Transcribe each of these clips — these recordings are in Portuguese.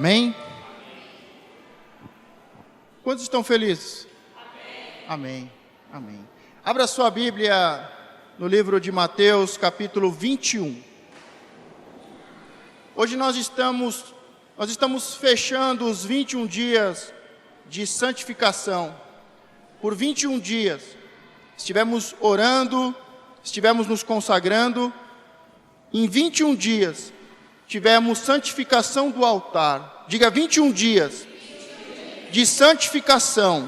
Amém? Quantos estão felizes? Amém. Amém. Abra sua Bíblia no livro de Mateus, capítulo 21. Hoje nós estamos fechando os 21 dias de santificação. Por 21 dias, estivemos orando, estivemos nos consagrando. Em 21 dias, tivemos santificação do altar. Diga 21 dias de santificação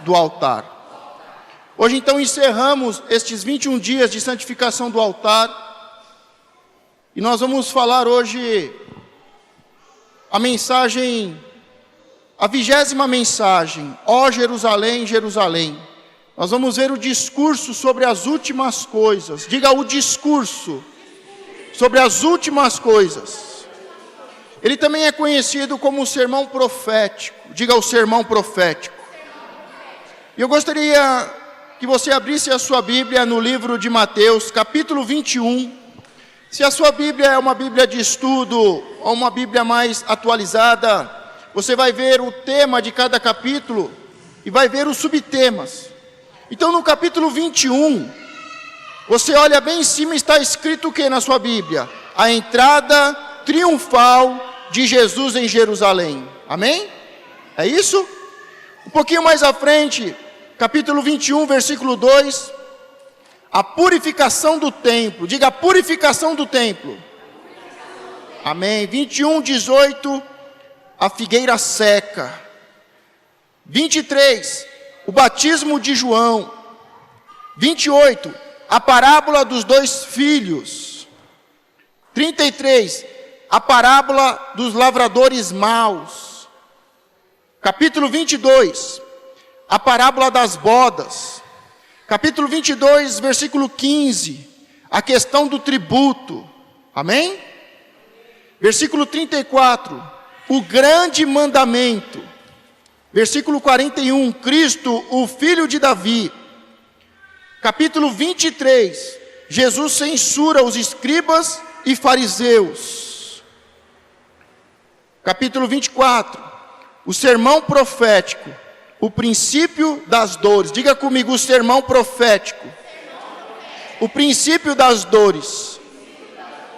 do altar. Hoje então encerramos estes 21 dias de santificação do altar. E nós vamos falar hoje a 20ª mensagem, ó Jerusalém, Jerusalém. Nós vamos ver o discurso sobre as últimas coisas. Diga o discurso sobre as últimas coisas. Ele também é conhecido como o sermão profético. Diga o sermão profético. E eu gostaria que você abrisse a sua Bíblia no livro de Mateus, capítulo 21. Se a sua Bíblia é uma Bíblia de estudo ou uma Bíblia mais atualizada, você vai ver o tema de cada capítulo e vai ver os subtemas. Então no capítulo 21, você olha bem em cima, está escrito o que na sua Bíblia? A entrada triunfal de Jesus em Jerusalém. Amém? É isso? Um pouquinho mais à frente, capítulo 21, versículo 2, a purificação do templo. Diga a purificação do templo. Amém. 21, 18, a figueira seca. 23, o batismo de João. 28, a parábola dos 2 filhos. 33, a parábola dos lavradores maus. Capítulo 22, a parábola das bodas. Capítulo 22, versículo 15, a questão do tributo. Amém? Versículo 34, o grande mandamento. Versículo 41, Cristo, o filho de Davi. Capítulo 23, Jesus censura os escribas e fariseus. Capítulo 24, o sermão profético, o princípio das dores. Diga comigo, o sermão profético, o princípio das dores.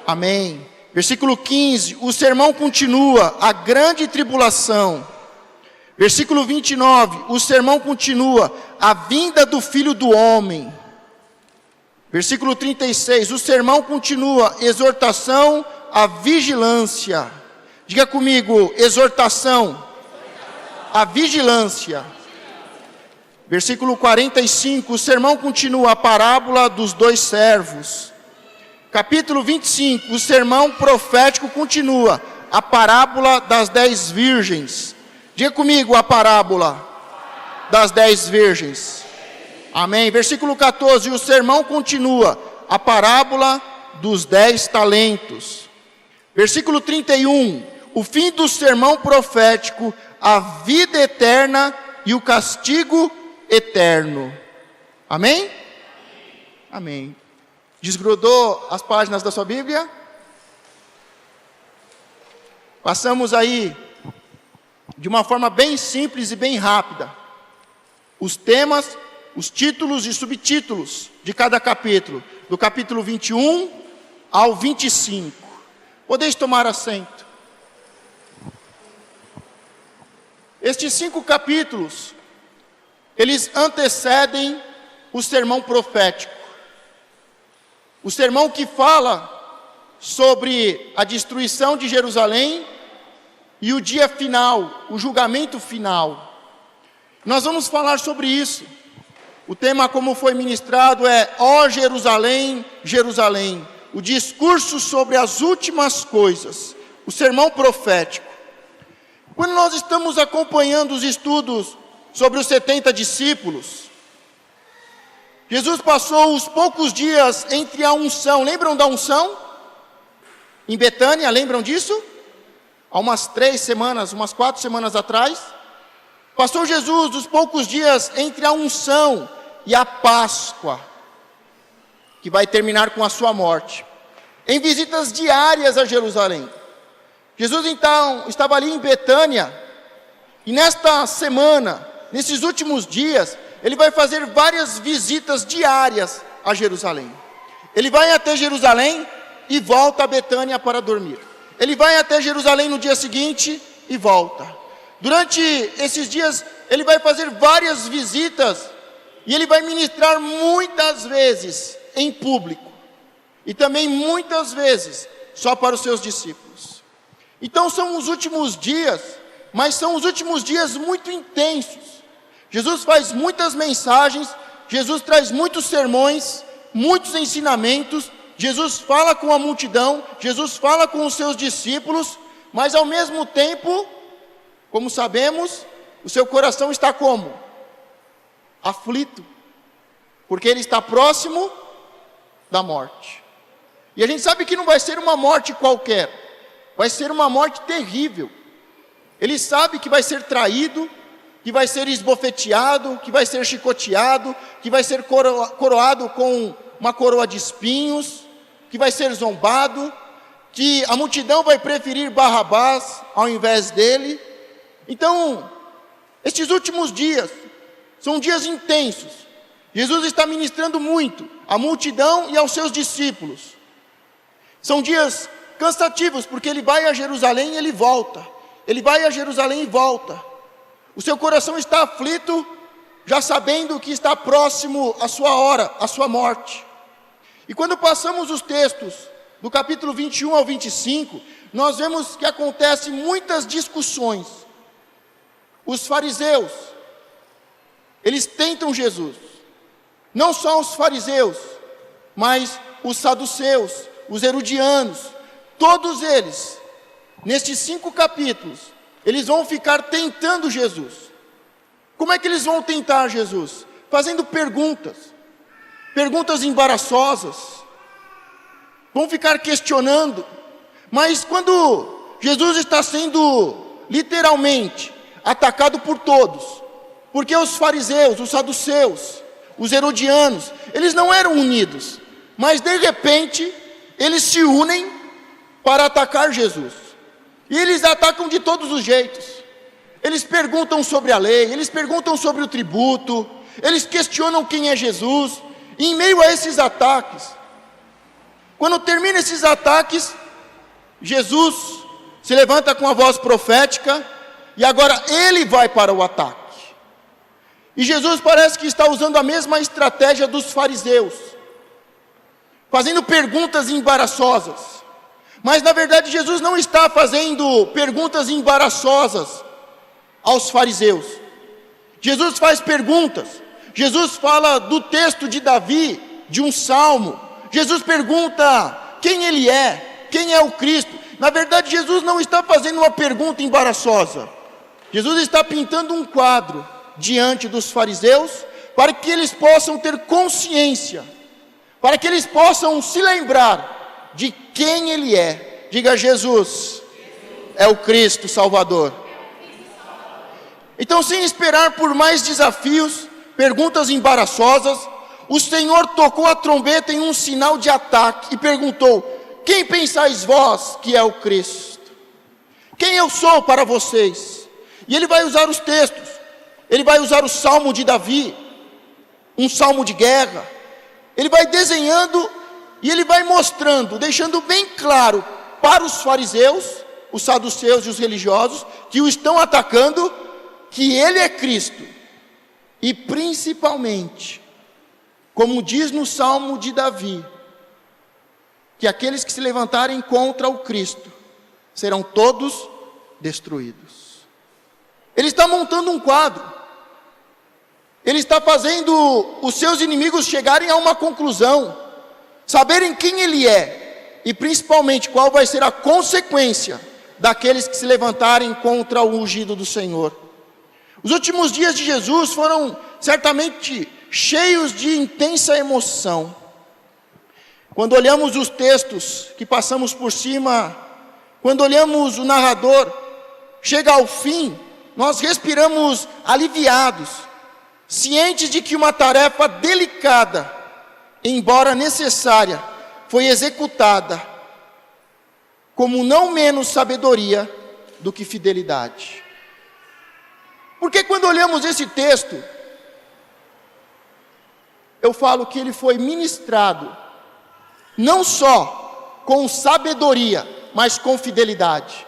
Amém. Versículo 15, o sermão continua, a grande tribulação. Versículo 29, o sermão continua, a vinda do Filho do Homem. Versículo 36, o sermão continua, exortação à vigilância. Diga comigo, exortação à vigilância. Versículo 45, o sermão continua, a parábola dos 2 servos. Capítulo 25, o sermão profético continua, a parábola das 10 virgens. Diga comigo, a parábola das 10 virgens. Amém. Versículo 14, o sermão continua, a parábola dos 10 talentos. Versículo 31, o fim do sermão profético, a vida eterna e o castigo eterno. Amém? Amém. Desgrudou as páginas da sua Bíblia? Passamos aí de uma forma bem simples e bem rápida os temas, os títulos e subtítulos de cada capítulo, do capítulo 21 ao 25. Podeis tomar assento. Estes 5 capítulos, eles antecedem o sermão profético. O sermão que fala sobre a destruição de Jerusalém e o dia final, o julgamento final. Nós vamos falar sobre isso. O tema, como foi ministrado, é ó Jerusalém, Jerusalém. O discurso sobre as últimas coisas. O sermão profético. Quando nós estamos acompanhando os estudos sobre os 70 discípulos, Jesus passou os poucos dias entre a unção. Lembram da unção? Em Betânia, lembram disso? Há umas 3 semanas, umas 4 semanas atrás. Passou Jesus os poucos dias entre a unção e a Páscoa, que vai terminar com a sua morte, em visitas diárias a Jerusalém. Jesus então estava ali em Betânia, e nesta semana, nesses últimos dias, ele vai fazer várias visitas diárias a Jerusalém. Ele vai até Jerusalém e volta a Betânia para dormir. Ele vai até Jerusalém no dia seguinte e volta. Durante esses dias, ele vai fazer várias visitas e ele vai ministrar muitas vezes em público e também muitas vezes só para os seus discípulos. Então são os últimos dias, mas são os últimos dias muito intensos. Jesus faz muitas mensagens, Jesus traz muitos sermões, muitos ensinamentos, Jesus fala com a multidão, Jesus fala com os seus discípulos, mas ao mesmo tempo, como sabemos, o seu coração está como? Aflito, porque ele está próximo da morte. E a gente sabe que não vai ser uma morte qualquer, vai ser uma morte terrível. Ele sabe que vai ser traído, que vai ser esbofeteado, que vai ser chicoteado, que vai ser coroado com uma coroa de espinhos, que vai ser zombado, que a multidão vai preferir Barrabás ao invés dele. Então, estes últimos dias são dias intensos. Jesus está ministrando muito à multidão e aos seus discípulos. São dias cansativos, porque ele vai a Jerusalém e ele volta. Ele vai a Jerusalém e volta. O seu coração está aflito, já sabendo que está próximo a sua hora, a sua morte. E quando passamos os textos do capítulo 21 ao 25, nós vemos que acontecem muitas discussões. Os fariseus, eles tentam Jesus. Não só os fariseus, mas os saduceus, os herodianos, todos eles, nestes 5 capítulos, eles vão ficar tentando Jesus. Como é que eles vão tentar Jesus? Fazendo perguntas embaraçosas, vão ficar questionando. Mas quando Jesus está sendo literalmente atacado por todos, porque os fariseus, os saduceus, os herodianos, eles não eram unidos, mas de repente eles se unem para atacar Jesus. E eles atacam de todos os jeitos. Eles perguntam sobre a lei, eles perguntam sobre o tributo, eles questionam quem é Jesus. E em meio a esses ataques, quando termina esses ataques, Jesus se levanta com a voz profética e agora ele vai para o ataque. E Jesus parece que está usando a mesma estratégia dos fariseus, fazendo perguntas embaraçosas. Mas na verdade Jesus não está fazendo perguntas embaraçosas aos fariseus. Jesus faz perguntas. Jesus fala do texto de Davi, de um salmo. Jesus pergunta quem ele é, quem é o Cristo. Na verdade Jesus não está fazendo uma pergunta embaraçosa. Jesus está pintando um quadro diante dos fariseus, para que eles possam ter consciência, para que eles possam se lembrar de quem ele é. Diga: Jesus é o Cristo Salvador. Então, sem esperar por mais desafios, perguntas embaraçosas, o Senhor tocou a trombeta em um sinal de ataque e perguntou: quem pensais vós que é o Cristo? Quem eu sou para vocês? E ele vai usar os textos. Ele vai usar o salmo de Davi, um salmo de guerra. Ele vai desenhando e ele vai mostrando, deixando bem claro para os fariseus, os saduceus e os religiosos que o estão atacando, que ele é Cristo. E principalmente, como diz no salmo de Davi, que aqueles que se levantarem contra o Cristo serão todos destruídos. Ele está montando um quadro. Ele está fazendo os seus inimigos chegarem a uma conclusão, saberem quem ele é e principalmente qual vai ser a consequência daqueles que se levantarem contra o ungido do Senhor. Os últimos dias de Jesus foram certamente cheios de intensa emoção. Quando olhamos os textos que passamos por cima, quando olhamos o narrador, chega ao fim, nós respiramos aliviados, cientes de que uma tarefa delicada, embora necessária, foi executada como não menos sabedoria do que fidelidade. Porque quando olhamos esse texto, eu falo que ele foi ministrado não só com sabedoria, mas com fidelidade.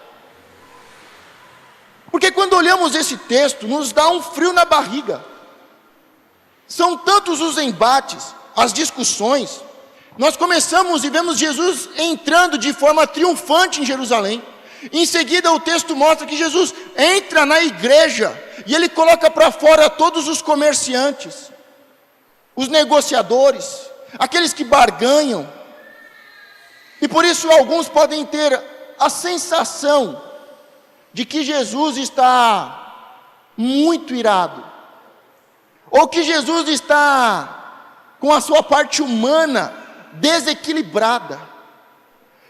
Porque quando olhamos esse texto, nos dá um frio na barriga. São tantos os embates, as discussões. Nós começamos e vemos Jesus entrando de forma triunfante em Jerusalém. Em seguida o texto mostra que Jesus entra na igreja e ele coloca para fora todos os comerciantes, os negociadores, aqueles que barganham. E por isso alguns podem ter a sensação de que Jesus está muito irado, ou que Jesus está com a sua parte humana desequilibrada,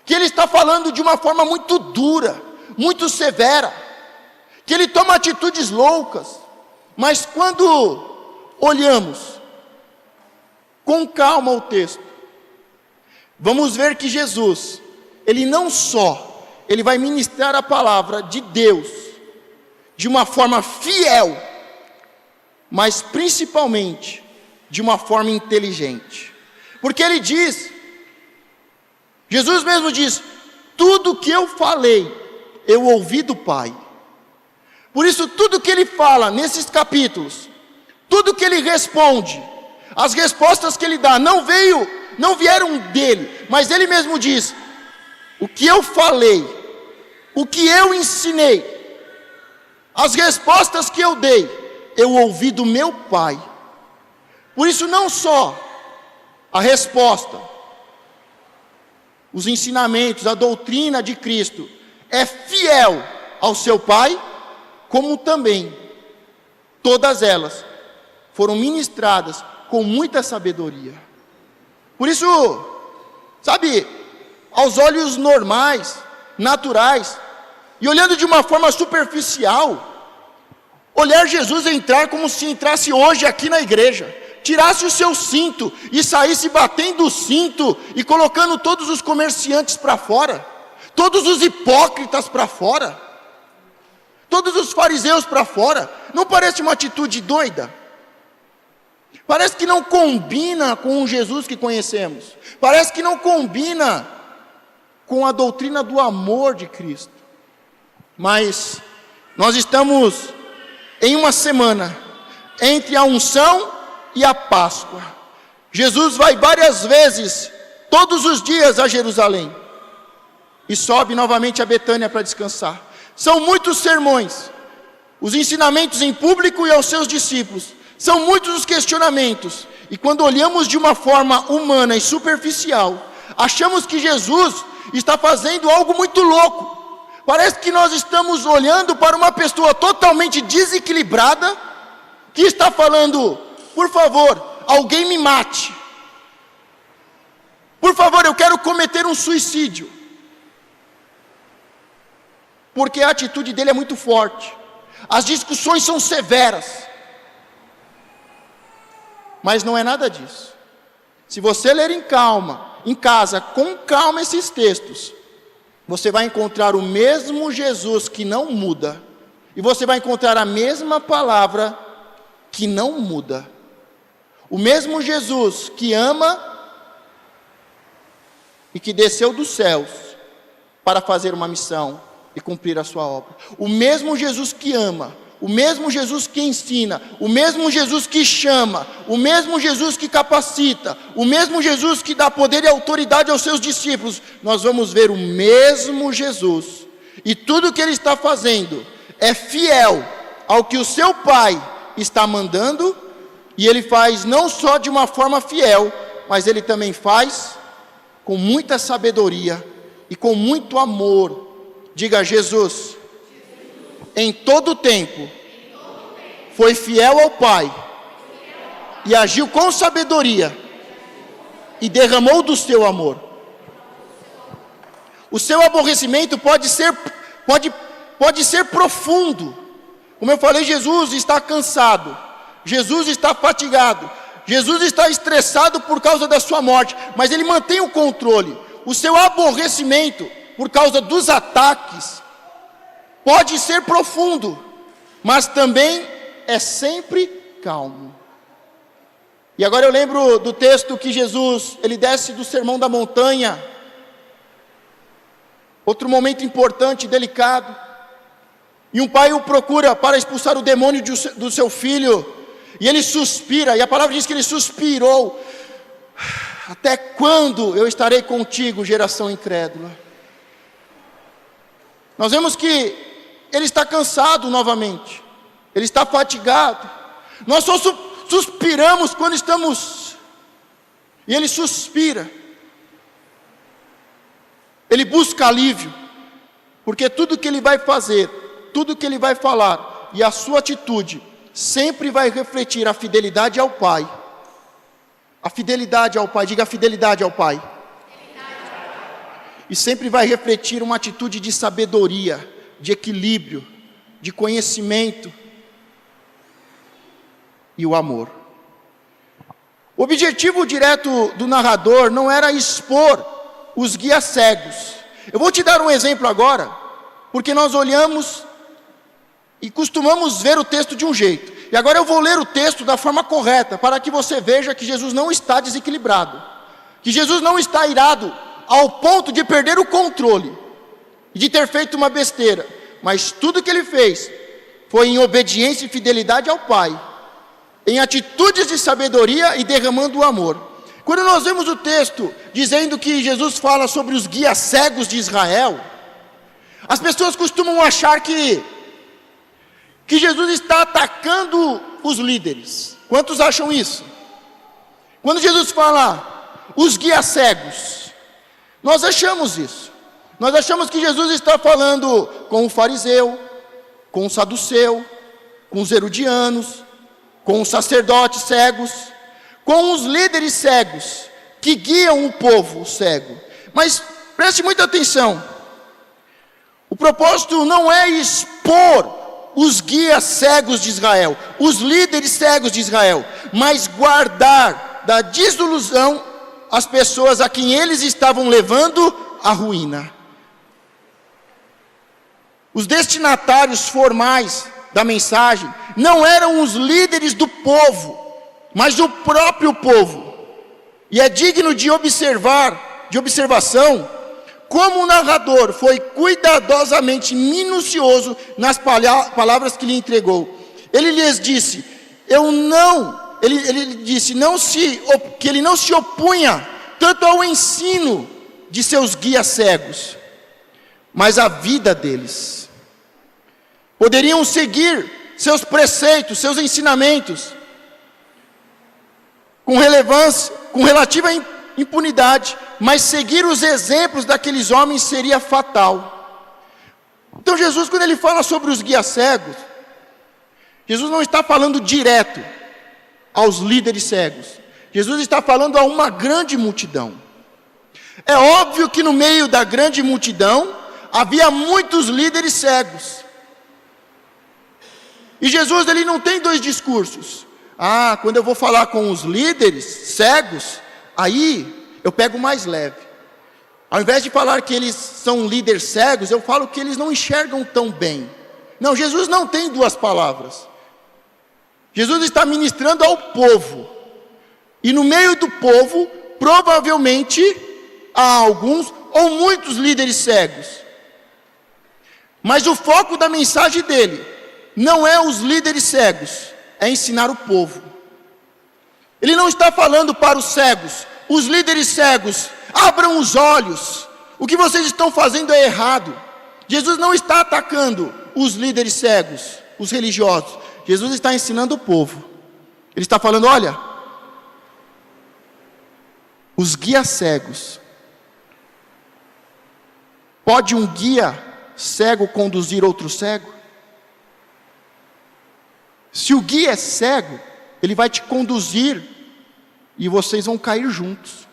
que ele está falando de uma forma muito dura, muito severa, que ele toma atitudes loucas. Mas quando olhamos com calma o texto, vamos ver que Jesus, ele não só, ele vai ministrar a palavra de Deus de uma forma fiel, mas principalmente de uma forma inteligente. Porque ele diz, Jesus mesmo diz, tudo que eu falei, eu ouvi do Pai. Por isso tudo que ele fala nesses capítulos, tudo que ele responde, as respostas que ele dá, não vieram dele, mas ele mesmo diz, o que eu falei, o que eu ensinei, as respostas que eu dei, eu ouvi do meu Pai. Por isso não só a resposta, os ensinamentos, a doutrina de Cristo é fiel ao seu Pai, como também todas elas foram ministradas com muita sabedoria. Por isso, sabe, aos olhos normais, naturais, e olhando de uma forma superficial, olhar Jesus entrar como se entrasse hoje aqui na igreja, tirasse o seu cinto e saísse batendo o cinto e colocando todos os comerciantes para fora, todos os hipócritas para fora, todos os fariseus para fora. Não parece uma atitude doida? Parece que não combina com o Jesus que conhecemos, parece que não combina com a doutrina do amor de Cristo. Mas nós estamos em uma semana entre a unção e a Páscoa. Jesus vai várias vezes, todos os dias, a Jerusalém e sobe novamente a Betânia para descansar. São muitos sermões, os ensinamentos em público e aos seus discípulos, são muitos os questionamentos, e quando olhamos de uma forma humana e superficial, achamos que Jesus está fazendo algo muito louco. Parece que nós estamos olhando para uma pessoa totalmente desequilibrada, que está falando, por favor, alguém me mate. Por favor, eu quero cometer um suicídio. Porque a atitude dele é muito forte. As discussões são severas. Mas não é nada disso. Se você ler em casa, com calma esses textos, você vai encontrar o mesmo Jesus que não muda, e você vai encontrar a mesma palavra que não muda. O mesmo Jesus que ama e que desceu dos céus para fazer uma missão e cumprir a sua obra. O mesmo Jesus que ama, o mesmo Jesus que ensina, o mesmo Jesus que chama, o mesmo Jesus que capacita, o mesmo Jesus que dá poder e autoridade aos seus discípulos. Nós vamos ver o mesmo Jesus, e tudo que ele está fazendo é fiel ao que o seu Pai está mandando, e ele faz não só de uma forma fiel, mas ele também faz com muita sabedoria e com muito amor. Diga: Jesus, em todo o tempo, foi fiel ao Pai, e agiu com sabedoria, e derramou do seu amor. O seu aborrecimento pode ser profundo. Como eu falei, Jesus está cansado, Jesus está fatigado, Jesus está estressado por causa da sua morte, mas ele mantém o controle. O seu aborrecimento por causa dos ataques, pode ser profundo, mas também é sempre calmo. E agora eu lembro do texto que Jesus, ele desce do Sermão da Montanha, outro momento importante, delicado, e um pai o procura para expulsar o demônio do seu filho, e ele suspira, e a palavra diz que ele suspirou: até quando eu estarei contigo, geração incrédula? Nós vemos que ele está cansado novamente, ele está fatigado. Nós só suspiramos quando estamos, e ele suspira, ele busca alívio, porque tudo que ele vai fazer, tudo que ele vai falar, e a sua atitude, sempre vai refletir a fidelidade ao Pai. A fidelidade ao Pai, diga a fidelidade ao Pai. E sempre vai refletir uma atitude de sabedoria, de equilíbrio, de conhecimento e o amor. O objetivo direto do narrador não era expor os guias cegos. Eu vou te dar um exemplo agora, porque nós olhamos e costumamos ver o texto de um jeito. E agora eu vou ler o texto da forma correta, para que você veja que Jesus não está desequilibrado, que Jesus não está irado ao ponto de perder o controle e de ter feito uma besteira, mas tudo que ele fez foi em obediência e fidelidade ao Pai, em atitudes de sabedoria e derramando o amor. Quando nós vemos o texto dizendo que Jesus fala sobre os guias cegos de Israel, as pessoas costumam achar que Jesus está atacando os líderes. Quantos acham isso? Quando Jesus fala os guias cegos, nós achamos isso. Nós achamos que Jesus está falando com o fariseu, com o saduceu, com os herodianos, com os sacerdotes cegos, com os líderes cegos, que guiam o povo cego. Mas preste muita atenção, o propósito não é expor os guias cegos de Israel, os líderes cegos de Israel, mas guardar da desilusão as pessoas a quem eles estavam levando à ruína. Os destinatários formais da mensagem não eram os líderes do povo, mas o próprio povo. E é digno de observação, como o narrador foi cuidadosamente minucioso nas palavras que lhe entregou. Ele lhes disse, ele disse que ele não se opunha tanto ao ensino de seus guias cegos, mas à vida deles. Poderiam seguir seus preceitos, seus ensinamentos, com relevância, com relativa impunidade, mas seguir os exemplos daqueles homens seria fatal. Então Jesus, quando ele fala sobre os guias cegos, Jesus não está falando direto aos líderes cegos. Jesus está falando a uma grande multidão. É óbvio que no meio da grande multidão havia muitos líderes cegos. E Jesus, ele não tem dois discursos. Quando eu vou falar com os líderes cegos, aí eu pego mais leve. Ao invés de falar que eles são líderes cegos, eu falo que eles não enxergam tão bem. Não, Jesus não tem duas palavras. Jesus está ministrando ao povo. E no meio do povo, provavelmente, há alguns ou muitos líderes cegos. Mas o foco da mensagem dele não é os líderes cegos, é ensinar o povo. Ele não está falando para os cegos, os líderes cegos, abram os olhos, o que vocês estão fazendo é errado. Jesus não está atacando os líderes cegos, os religiosos. Jesus está ensinando o povo. Ele está falando, olha, os guias cegos, pode um guia cego conduzir outro cego? Se o guia é cego, ele vai te conduzir e vocês vão cair juntos.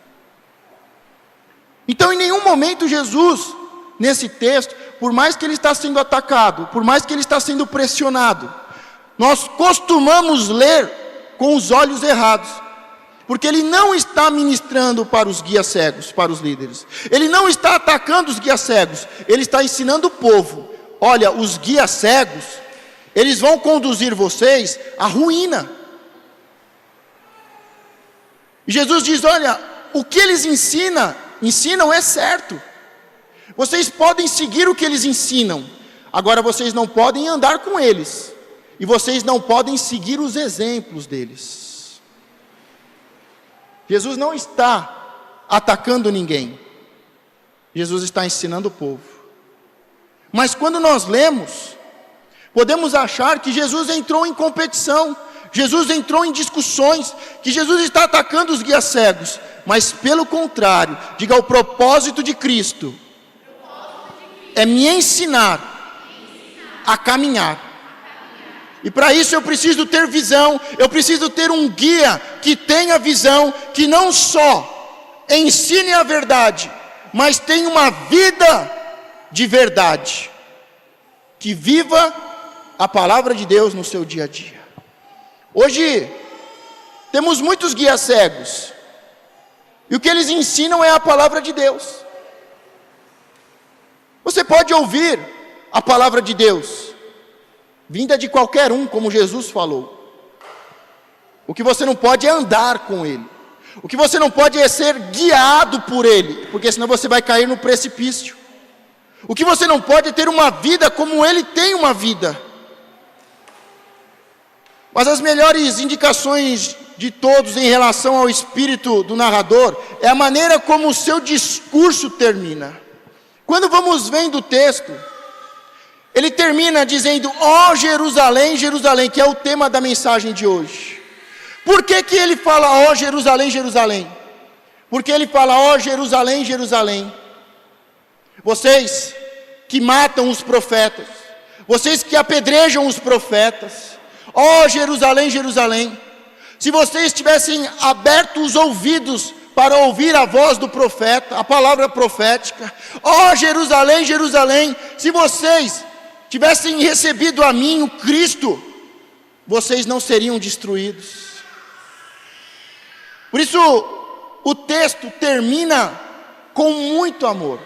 Então, em nenhum momento Jesus, nesse texto, por mais que ele está sendo atacado, por mais que ele está sendo pressionado, nós costumamos ler com os olhos errados. Porque ele não está ministrando para os guias cegos, para os líderes. Ele não está atacando os guias cegos. Ele está ensinando o povo. Olha, os guias cegos, eles vão conduzir vocês à ruína. E Jesus diz, olha, o que eles ensinam é certo. Vocês podem seguir o que eles ensinam. Agora vocês não podem andar com eles. E vocês não podem seguir os exemplos deles. Jesus não está atacando ninguém. Jesus está ensinando o povo. Mas quando nós lemos, podemos achar que Jesus entrou em competição, Jesus entrou em discussões, que Jesus está atacando os guias cegos. Mas pelo contrário, diga, o propósito de Cristo é me ensinar a caminhar. E para isso eu preciso ter visão, eu preciso ter um guia que tenha visão, que não só ensine a verdade, mas tenha uma vida de verdade, que viva a palavra de Deus no seu dia a dia. Hoje temos muitos guias cegos, e o que eles ensinam é a palavra de Deus. Você pode ouvir a palavra de Deus vinda de qualquer um, como Jesus falou. O que você não pode é andar com ele. O que você não pode é ser guiado por ele, porque senão você vai cair no precipício. O que você não pode é ter uma vida como ele tem uma vida. Mas as melhores indicações de todos em relação ao espírito do narrador é a maneira como o seu discurso termina. Quando vamos vendo o texto, ele termina dizendo, ó Jerusalém, Jerusalém, que é o tema da mensagem de hoje. Por que que ele fala, ó Jerusalém, Jerusalém? Porque ele fala, ó Jerusalém, Jerusalém, vocês que matam os profetas, vocês que apedrejam os profetas, ó Jerusalém, Jerusalém, se vocês tivessem aberto os ouvidos para ouvir a voz do profeta, a palavra profética, ó Jerusalém, Jerusalém, se vocês tivessem recebido a mim, o Cristo, vocês não seriam destruídos. Por isso, o texto termina com muito amor.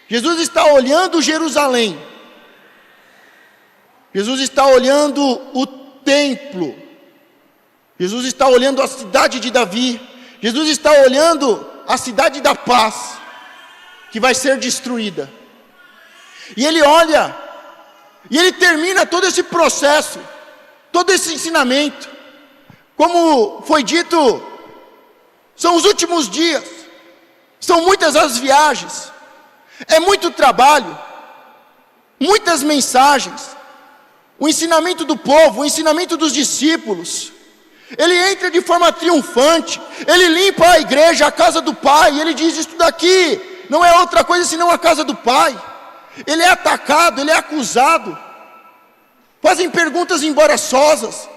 Jesus está olhando Jerusalém. Jesus está olhando o templo. Jesus está olhando a cidade de Davi. Jesus está olhando a cidade da paz, que vai ser destruída. E ele olha, e ele termina todo esse processo, todo esse ensinamento. Como foi dito, são os últimos dias, são muitas as viagens, é muito trabalho, muitas mensagens, o ensinamento do povo, o ensinamento dos discípulos. Ele entra de forma triunfante, ele limpa a igreja, a casa do Pai, ele diz, isso daqui não é outra coisa senão a casa do Pai. Ele é atacado, ele é acusado, fazem perguntas embaraçosas,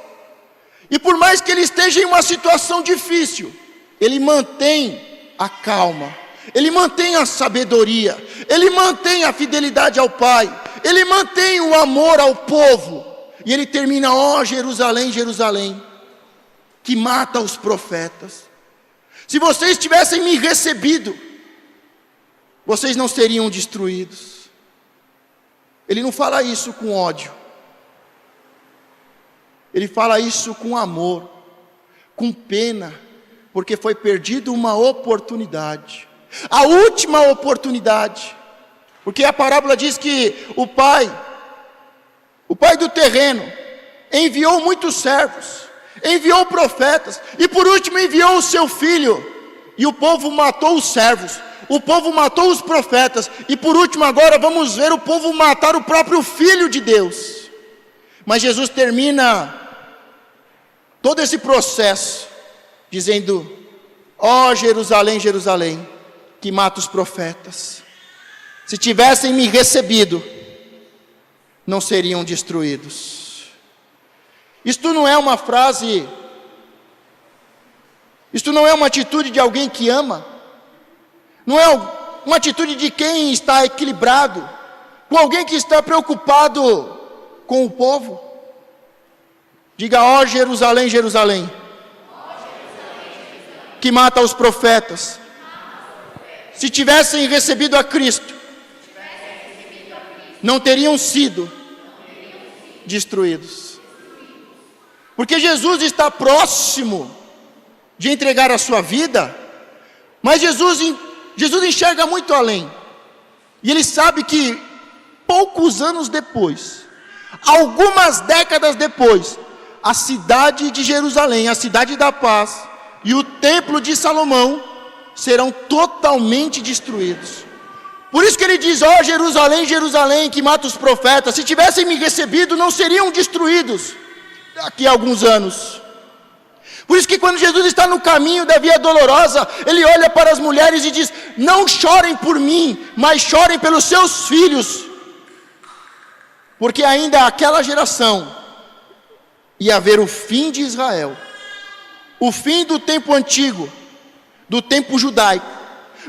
e por mais que ele esteja em uma situação difícil, ele mantém a calma, ele mantém a sabedoria, ele mantém a fidelidade ao Pai, ele mantém o amor ao povo, e ele termina, ó Jerusalém, Jerusalém, que mata os profetas, se vocês tivessem me recebido, vocês não seriam destruídos. Ele não fala isso com ódio, ele fala isso com amor, com pena, porque foi perdida uma oportunidade, a última oportunidade, porque a parábola diz que o pai do terreno, enviou muitos servos, enviou profetas, e por último enviou o seu filho, e o povo matou os servos, o povo matou os profetas, e por último agora vamos ver o povo matar o próprio Filho de Deus. Mas Jesus termina todo esse processo, dizendo, ó Jerusalém, Jerusalém, que mata os profetas, se tivessem me recebido, não seriam destruídos. Isto não é uma frase, isto não é uma atitude de alguém que ama, não é uma atitude de quem está equilibrado, com alguém que está preocupado com o povo. Diga, ó Jerusalém, Jerusalém, que mata os profetas, se tivessem recebido a Cristo, não teriam sido destruídos. Porque Jesus está próximo de entregar a sua vida, mas Jesus enxerga muito além. E Ele sabe que poucos anos depois, algumas décadas depois, a cidade de Jerusalém, a cidade da paz e o templo de Salomão serão totalmente destruídos. Por isso que ele diz: ó Jerusalém, Jerusalém, que mata os profetas, se tivessem me recebido, não seriam destruídos daqui a alguns anos. Por isso que quando Jesus está no caminho da via dolorosa, ele olha para as mulheres e diz: não chorem por mim, mas chorem pelos seus filhos, porque ainda aquela geração ia ver o fim de Israel, o fim do tempo antigo, do tempo judaico,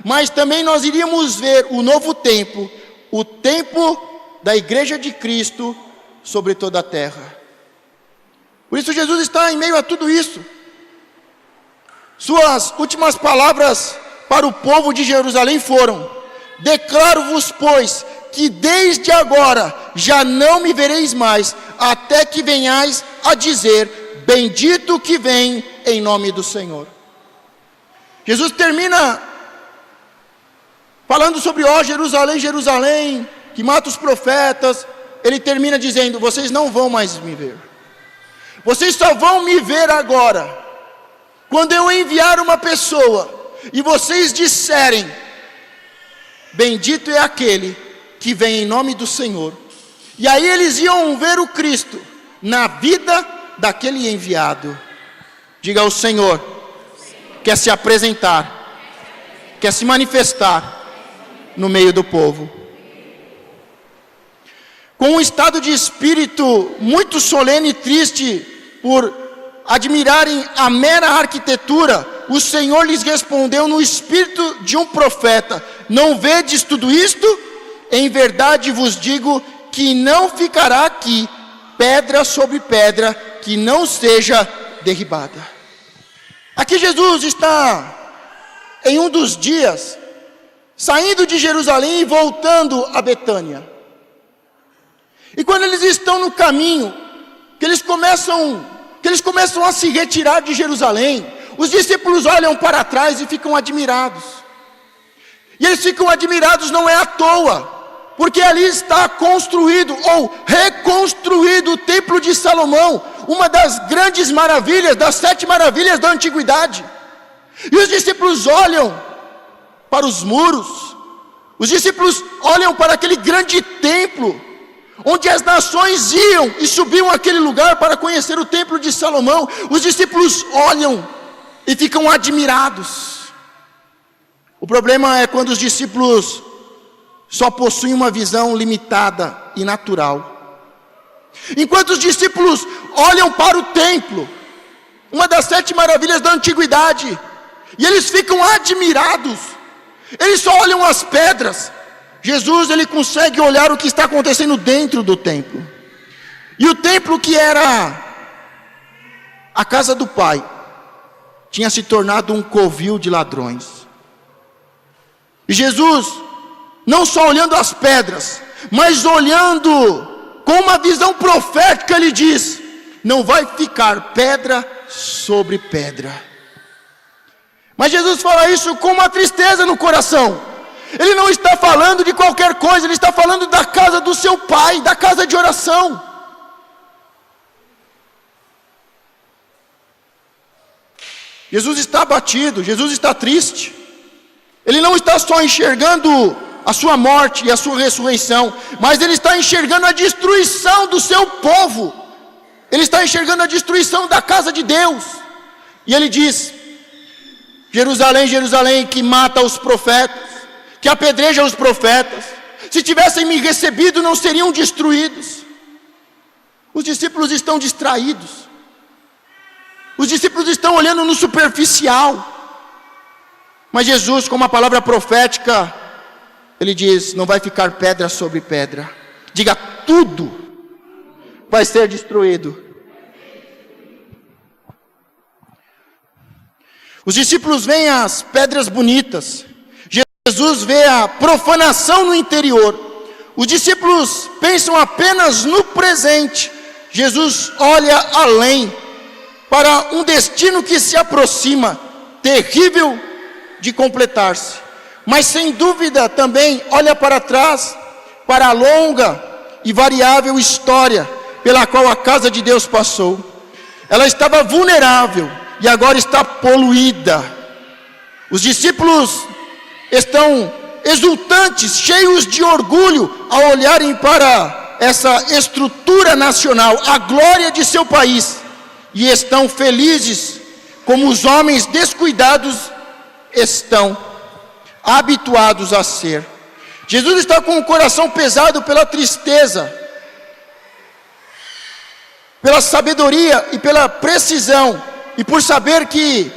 mas também nós iríamos ver o novo tempo, o tempo da igreja de Cristo sobre toda a terra. Por isso Jesus está em meio a tudo isso. Suas últimas palavras para o povo de Jerusalém foram: declaro-vos, pois, que desde agora já não me vereis mais, até que venhais a dizer: bendito que vem em nome do Senhor. Jesus termina falando sobre ó Jerusalém, Jerusalém, que mata os profetas. Ele termina dizendo: vocês não vão mais me ver. Vocês só vão me ver agora quando eu enviar uma pessoa e vocês disserem: bendito é aquele que vem em nome do Senhor. E aí eles iam ver o Cristo na vida daquele enviado. Diga: o Senhor quer se apresentar, quer se manifestar no meio do povo. Com um estado de espírito muito solene e triste por admirarem a mera arquitetura, o Senhor lhes respondeu no espírito de um profeta: não vedes tudo isto? Em verdade vos digo que não ficará aqui pedra sobre pedra que não seja derribada. Aqui Jesus está em um dos dias saindo de Jerusalém e voltando a Betânia. E quando eles estão no caminho, que eles começam a se retirar de Jerusalém, os discípulos olham para trás e ficam admirados. E eles ficam admirados não é à toa, porque ali está construído ou reconstruído o templo de Salomão, uma das grandes maravilhas, das 7 maravilhas da antiguidade. E os discípulos olham para os muros, os discípulos olham para aquele grande templo, onde as nações iam e subiam àquele lugar para conhecer o templo de Salomão. Os discípulos olham e ficam admirados. O problema é quando os discípulos só possuem uma visão limitada e natural. Enquanto os discípulos olham para o templo, uma das 7 maravilhas da antiguidade, e eles ficam admirados, eles só olham as pedras. Jesus, ele consegue olhar o que está acontecendo dentro do templo. E o templo, que era a casa do Pai, tinha se tornado um covil de ladrões. E Jesus, não só olhando as pedras, mas olhando com uma visão profética, ele diz: não vai ficar pedra sobre pedra. Mas Jesus fala isso com uma tristeza no coração. Ele não está falando de qualquer coisa, ele está falando da casa do seu Pai, da casa de oração. Jesus está abatido, Jesus está triste. Ele não está só enxergando a sua morte e a sua ressurreição, mas ele está enxergando a destruição do seu povo. Ele está enxergando a destruição da casa de Deus. E ele diz: Jerusalém, Jerusalém, que mata os profetas, que apedreja os profetas, se tivessem me recebido, não seriam destruídos. Os discípulos estão distraídos. Os discípulos estão olhando no superficial. Mas Jesus, com uma palavra profética, ele diz: não vai ficar pedra sobre pedra. Diga: tudo vai ser destruído. Os discípulos veem as pedras bonitas. Jesus vê a profanação no interior. Os discípulos pensam apenas no presente. Jesus olha além, para um destino que se aproxima, terrível de completar-se. Mas sem dúvida também olha para trás, para a longa e variável história pela qual a casa de Deus passou. Ela estava vulnerável e agora está poluída. Os discípulos estão exultantes, cheios de orgulho ao olharem para essa estrutura nacional, a glória de seu país, e estão felizes como os homens descuidados estão habituados a ser. Jesus está com o coração pesado pela tristeza, pela sabedoria e pela precisão, e por saber que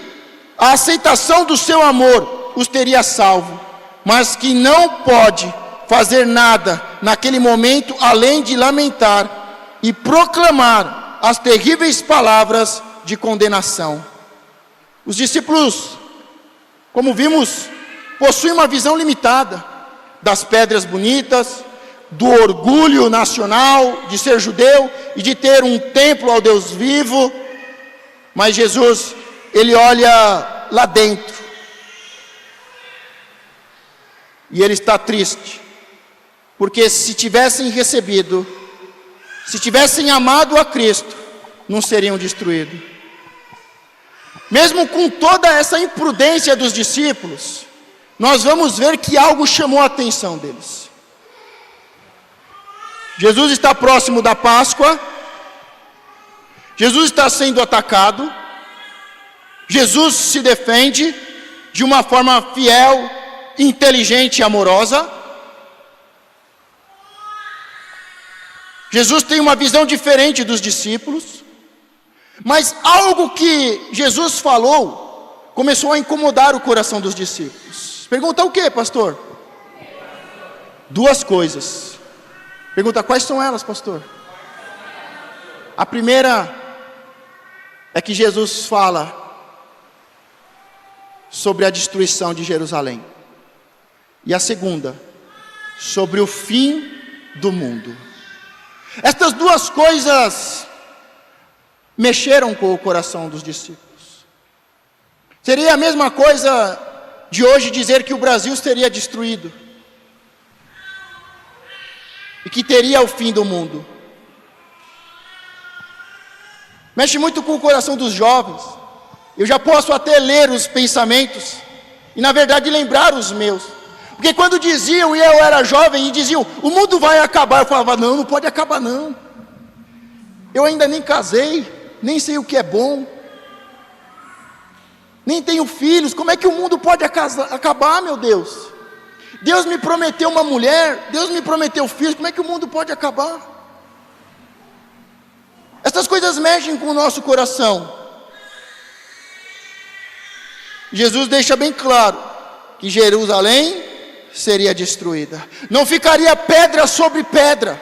a aceitação do seu amor os teria salvo, mas que não pode fazer nada naquele momento além de lamentar e proclamar as terríveis palavras de condenação. Os discípulos, como vimos, possuem uma visão limitada das pedras bonitas, do orgulho nacional de ser judeu e de ter um templo ao Deus vivo. Mas Jesus, ele olha lá dentro e ele está triste, porque se tivessem recebido, se tivessem amado a Cristo, não seriam destruídos. Mesmo com toda essa imprudência dos discípulos, nós vamos ver que algo chamou a atenção deles. Jesus está próximo da Páscoa, Jesus está sendo atacado, Jesus se defende de uma forma fiel, inteligente e amorosa. Jesus tem uma visão diferente dos discípulos, mas algo que Jesus falou começou a incomodar o coração dos discípulos. Pergunta o que, pastor? Duas coisas. Pergunta, quais são elas, pastor? A primeira é que Jesus fala sobre a destruição de Jerusalém. E a segunda, sobre o fim do mundo. Estas duas coisas mexeram com o coração dos discípulos. Seria a mesma coisa de hoje dizer que o Brasil seria destruído e que teria o fim do mundo. Mexe muito com o coração dos jovens. Eu já posso até ler os pensamentos e na verdade lembrar os meus. Porque quando diziam, e eu era jovem, e diziam, o mundo vai acabar, eu falava, não, não pode acabar não. Eu ainda nem casei, nem sei o que é bom, nem tenho filhos, como é que o mundo pode acabar, meu Deus? Deus me prometeu uma mulher, Deus me prometeu filhos, como é que o mundo pode acabar? Essas coisas mexem com o nosso coração. Jesus deixa bem claro que Jerusalém seria destruída, não ficaria pedra sobre pedra,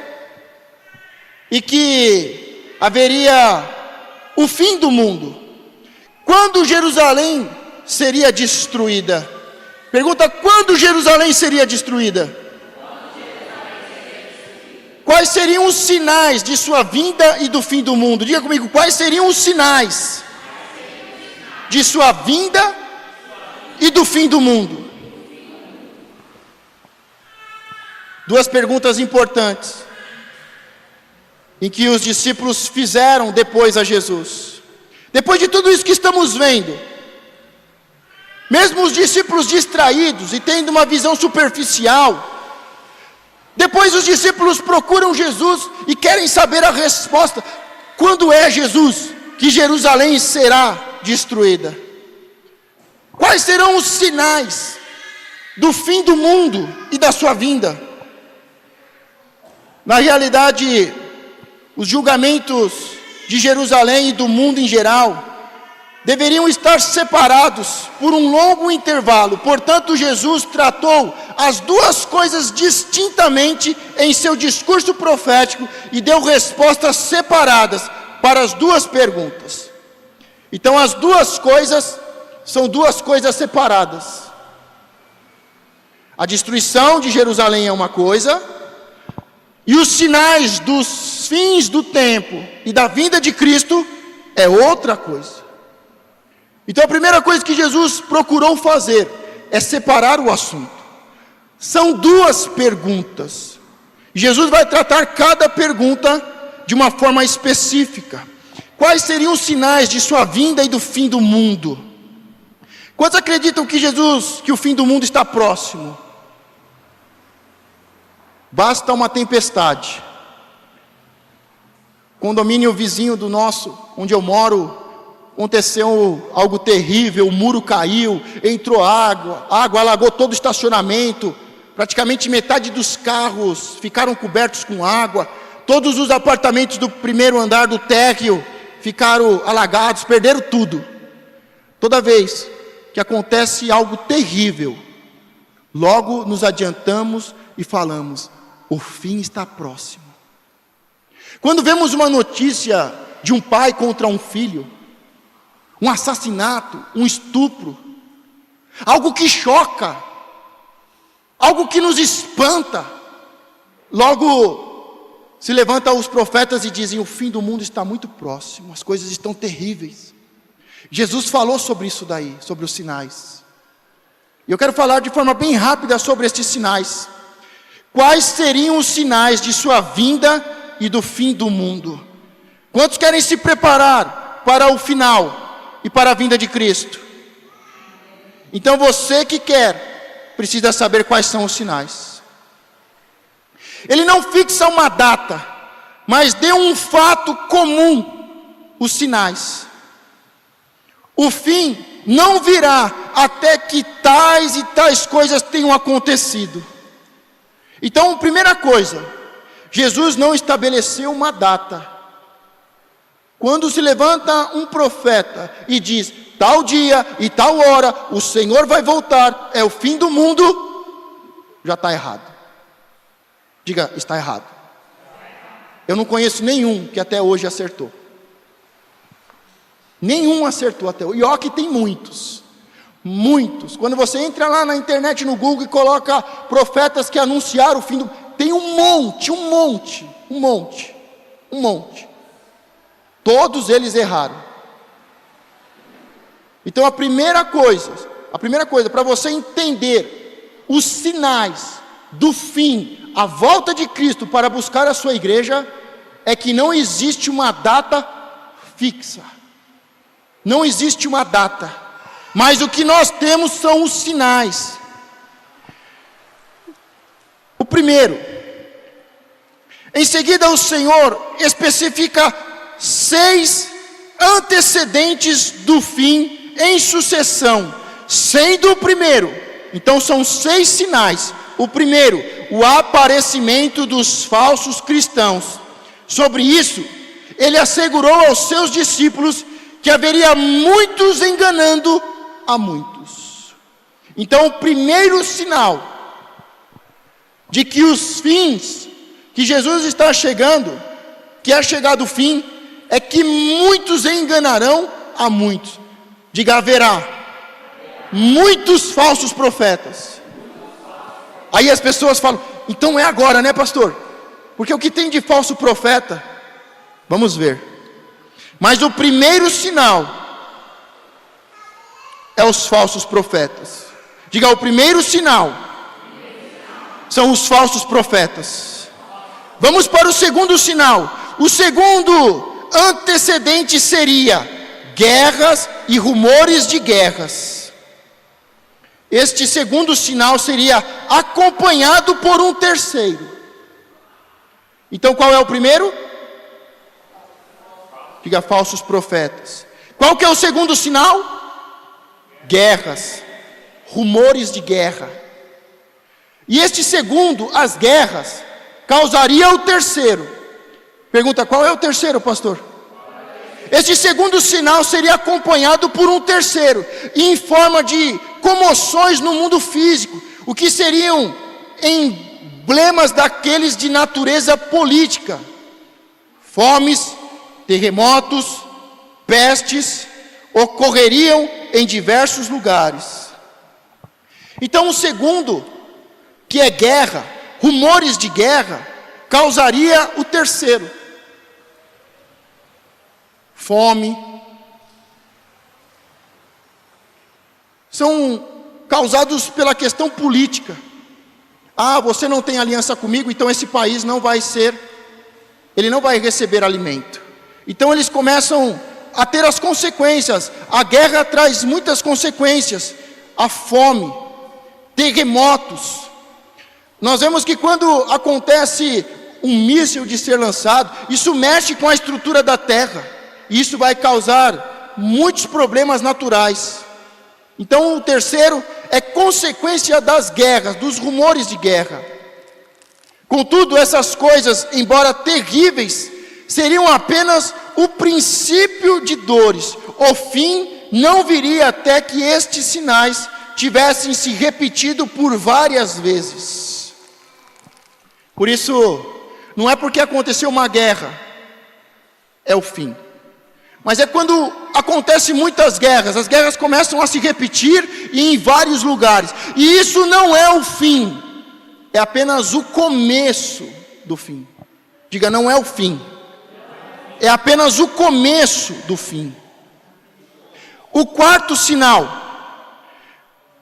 e que haveria o fim do mundo. Quando Jerusalém seria destruída? Pergunta, quando Jerusalém seria destruída? Quais seriam os sinais de sua vinda e do fim do mundo? Diga comigo, quais seriam os sinais de sua vinda e do fim do mundo? Duas perguntas importantes, em que os discípulos fizeram depois a Jesus. Depois de tudo isso que estamos vendo, mesmo os discípulos distraídos e tendo uma visão superficial, depois os discípulos procuram Jesus e querem saber a resposta. Quando é, Jesus, que Jerusalém será destruída? Quais serão os sinais do fim do mundo e da sua vinda? Na realidade, os julgamentos de Jerusalém e do mundo em geral deveriam estar separados por um longo intervalo. Portanto, Jesus tratou as duas coisas distintamente em seu discurso profético e deu respostas separadas para as duas perguntas. Então, as duas coisas são duas coisas separadas. A destruição de Jerusalém é uma coisa, e os sinais dos fins do tempo e da vinda de Cristo é outra coisa. Então a primeira coisa que Jesus procurou fazer é separar o assunto. São duas perguntas. Jesus vai tratar cada pergunta de uma forma específica. Quais seriam os sinais de sua vinda e do fim do mundo? Quantos acreditam que o fim do mundo está próximo? Basta uma tempestade. Condomínio vizinho do nosso, onde eu moro, aconteceu algo terrível, o muro caiu, entrou água alagou todo o estacionamento, praticamente metade dos carros ficaram cobertos com água, todos os apartamentos do primeiro andar do térreo ficaram alagados, perderam tudo. Toda vez que acontece algo terrível, logo nos adiantamos e falamos: o fim está próximo. Quando vemos uma notícia de um pai contra um filho, um assassinato, um estupro, algo que choca, algo que nos espanta, logo se levantam os profetas e dizem: o fim do mundo está muito próximo, as coisas estão terríveis. Jesus falou sobre isso daí, sobre os sinais. E eu quero falar de forma bem rápida sobre estes sinais. Quais seriam os sinais de sua vinda e do fim do mundo? Quantos querem se preparar para o final e para a vinda de Cristo? Então você que quer, precisa saber quais são os sinais. Ele não fixa uma data, mas deu um fato comum: os sinais. O fim não virá até que tais e tais coisas tenham acontecido. Então, primeira coisa, Jesus não estabeleceu uma data. Quando se levanta um profeta e diz: tal dia e tal hora o Senhor vai voltar, é o fim do mundo, já está errado. Diga: está errado. Eu não conheço nenhum que até hoje acertou. Nenhum acertou até hoje. E ó que tem muitos. Muitos. Quando você entra lá na internet, no Google, e coloca profetas que anunciaram o fim do... tem um monte. Todos eles erraram. Então a primeira coisa, para você entender os sinais do fim, a volta de Cristo para buscar a sua igreja, é que não existe uma data fixa. Não existe uma data. Mas o que nós temos são os sinais. O primeiro, em seguida o Senhor especifica 6 antecedentes do fim em sucessão, sendo o primeiro, então são 6 sinais. O primeiro, o aparecimento dos falsos cristãos. Sobre isso, ele assegurou aos seus discípulos que haveria muitos enganando a muitos. Então o primeiro sinal de que os fins, que Jesus está chegando, que é chegado o fim, é que muitos enganarão a muitos. Diga: haverá muitos falsos profetas. Aí as pessoas falam: então é agora, né, pastor? Porque o que tem de falso profeta? Vamos ver. Mas o primeiro sinal é os falsos profetas. Diga: o primeiro sinal são os falsos profetas. Vamos para o segundo sinal. O segundo antecedente seria guerras e rumores de guerras. Este segundo sinal seria acompanhado por um terceiro. Então qual é o primeiro? Diga: falsos profetas. Qual que é o segundo sinal? Guerras, rumores de guerra. E este segundo, as guerras, causaria o terceiro. Pergunta: qual é o terceiro, pastor? Este segundo sinal seria acompanhado por um terceiro, em forma de comoções no mundo físico, o que seriam emblemas daqueles de natureza política: fomes, terremotos, pestes ocorreriam em diversos lugares. Então o segundo, que é guerra, rumores de guerra, causaria o terceiro: fome. São causados pela questão política. Ah, você não tem aliança comigo, então esse país não vai receber alimento. Então eles começam a ter as consequências. A guerra traz muitas consequências. A fome, terremotos. Nós vemos que quando acontece um míssil de ser lançado, isso mexe com a estrutura da terra. E isso vai causar muitos problemas naturais. Então o terceiro é consequência das guerras, dos rumores de guerra. Contudo, essas coisas, embora terríveis, seriam apenas o princípio de dores. O fim não viria até que estes sinais tivessem se repetido por várias vezes. Por isso, não é porque aconteceu uma guerra, é o fim. Mas é quando acontecem muitas guerras, as guerras começam a se repetir e em vários lugares. E isso não é o fim, é apenas o começo do fim. Diga, não é o fim, é apenas o começo do fim. O quarto sinal: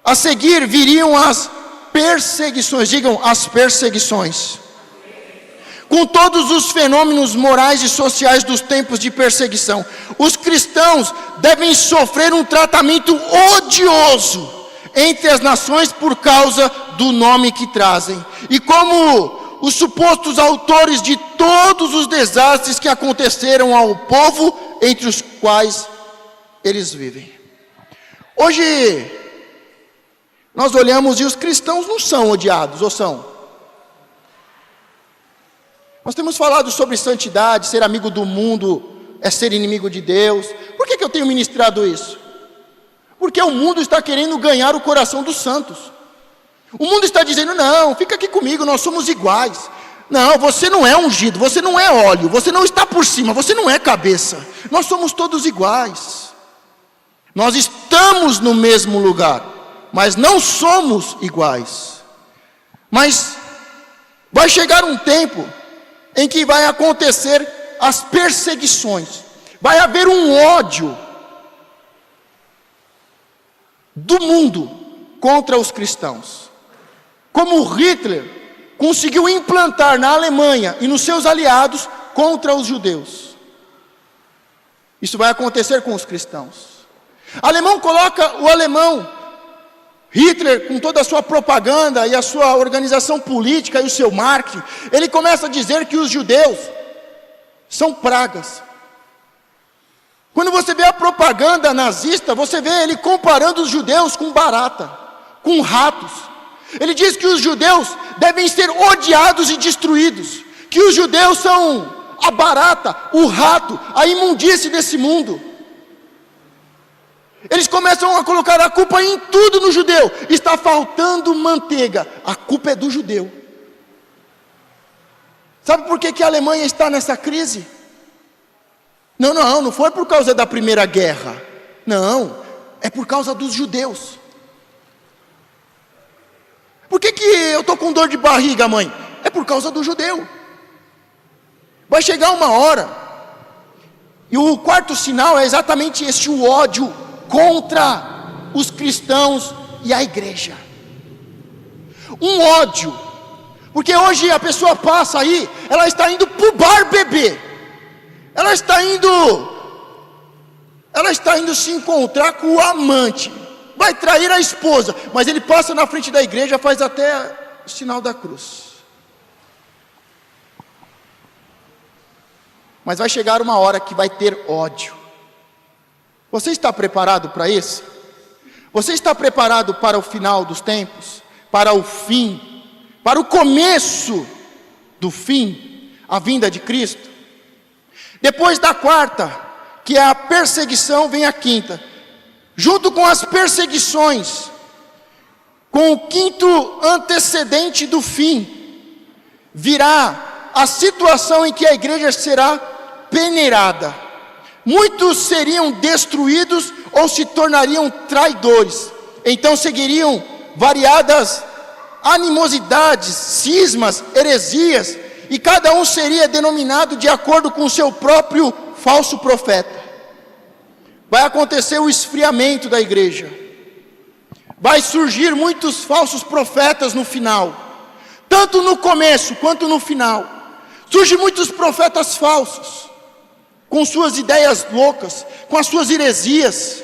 a seguir viriam as perseguições. Digam, as perseguições. Com todos os fenômenos morais e sociais dos tempos de perseguição, os cristãos devem sofrer um tratamento odioso entre as nações por causa do nome que trazem. E como os supostos autores de todos os desastres que aconteceram ao povo entre os quais eles vivem. Hoje, nós olhamos e os cristãos não são odiados, ou são? Nós temos falado sobre santidade, ser amigo do mundo é ser inimigo de Deus. Por que eu tenho ministrado isso? Porque o mundo está querendo ganhar o coração dos santos. O mundo está dizendo, não, fica aqui comigo, nós somos iguais. Não, você não é ungido, você não é óleo, você não está por cima, você não é cabeça. Nós somos todos iguais. Nós estamos no mesmo lugar, mas não somos iguais. Mas vai chegar um tempo em que vai acontecer as perseguições, vai haver um ódio do mundo contra os cristãos, como Hitler conseguiu implantar na Alemanha e nos seus aliados contra os judeus. Isso vai acontecer com os cristãos. O alemão, Hitler, com toda a sua propaganda e a sua organização política e o seu marketing, ele começa a dizer que os judeus são pragas. Quando você vê a propaganda nazista, você vê ele comparando os judeus com barata, com ratos. Ele diz que os judeus devem ser odiados e destruídos, que os judeus são a barata, o rato, a imundície desse mundo. Eles começam a colocar a culpa em tudo no judeu. Está faltando manteiga, a culpa é do judeu. Sabe por que a Alemanha está nessa crise? Não foi por causa da Primeira Guerra. Não, é por causa dos judeus. Por que eu estou com dor de barriga, mãe? É por causa do judeu. Vai chegar uma hora, e o quarto sinal é exatamente esse, o ódio contra os cristãos e a igreja. Um ódio, porque hoje a pessoa passa aí, ela está indo para o bar beber, ela está indo se encontrar com o amante, vai trair a esposa, mas ele passa na frente da igreja, faz até o sinal da cruz. Mas vai chegar uma hora que vai ter ódio. Você está preparado para isso? Você está preparado para o final dos tempos? Para o fim? Para o começo do fim? A vinda de Cristo? Depois da quarta, que é a perseguição, vem a quinta. Junto com as perseguições, com o quinto antecedente do fim, virá a situação em que a igreja será peneirada. Muitos seriam destruídos ou se tornariam traidores. Então seguiriam variadas animosidades, cismas, heresias, e cada um seria denominado de acordo com o seu próprio falso profeta. Vai acontecer o esfriamento da igreja. Vai surgir muitos falsos profetas no final, tanto no começo quanto no final. Surgem muitos profetas falsos, com suas ideias loucas, com as suas heresias.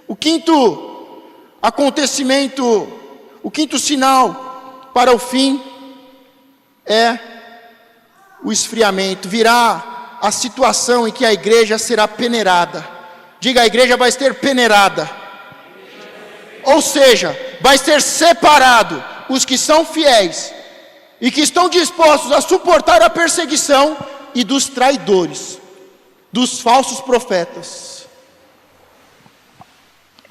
O quinto acontecimento, o quinto sinal para o fim é o esfriamento. Virá a situação em que a igreja será peneirada. Diga, a igreja vai ser peneirada. Ou seja, vai ser separado os que são fiéis e que estão dispostos a suportar a perseguição, e dos traidores, dos falsos profetas.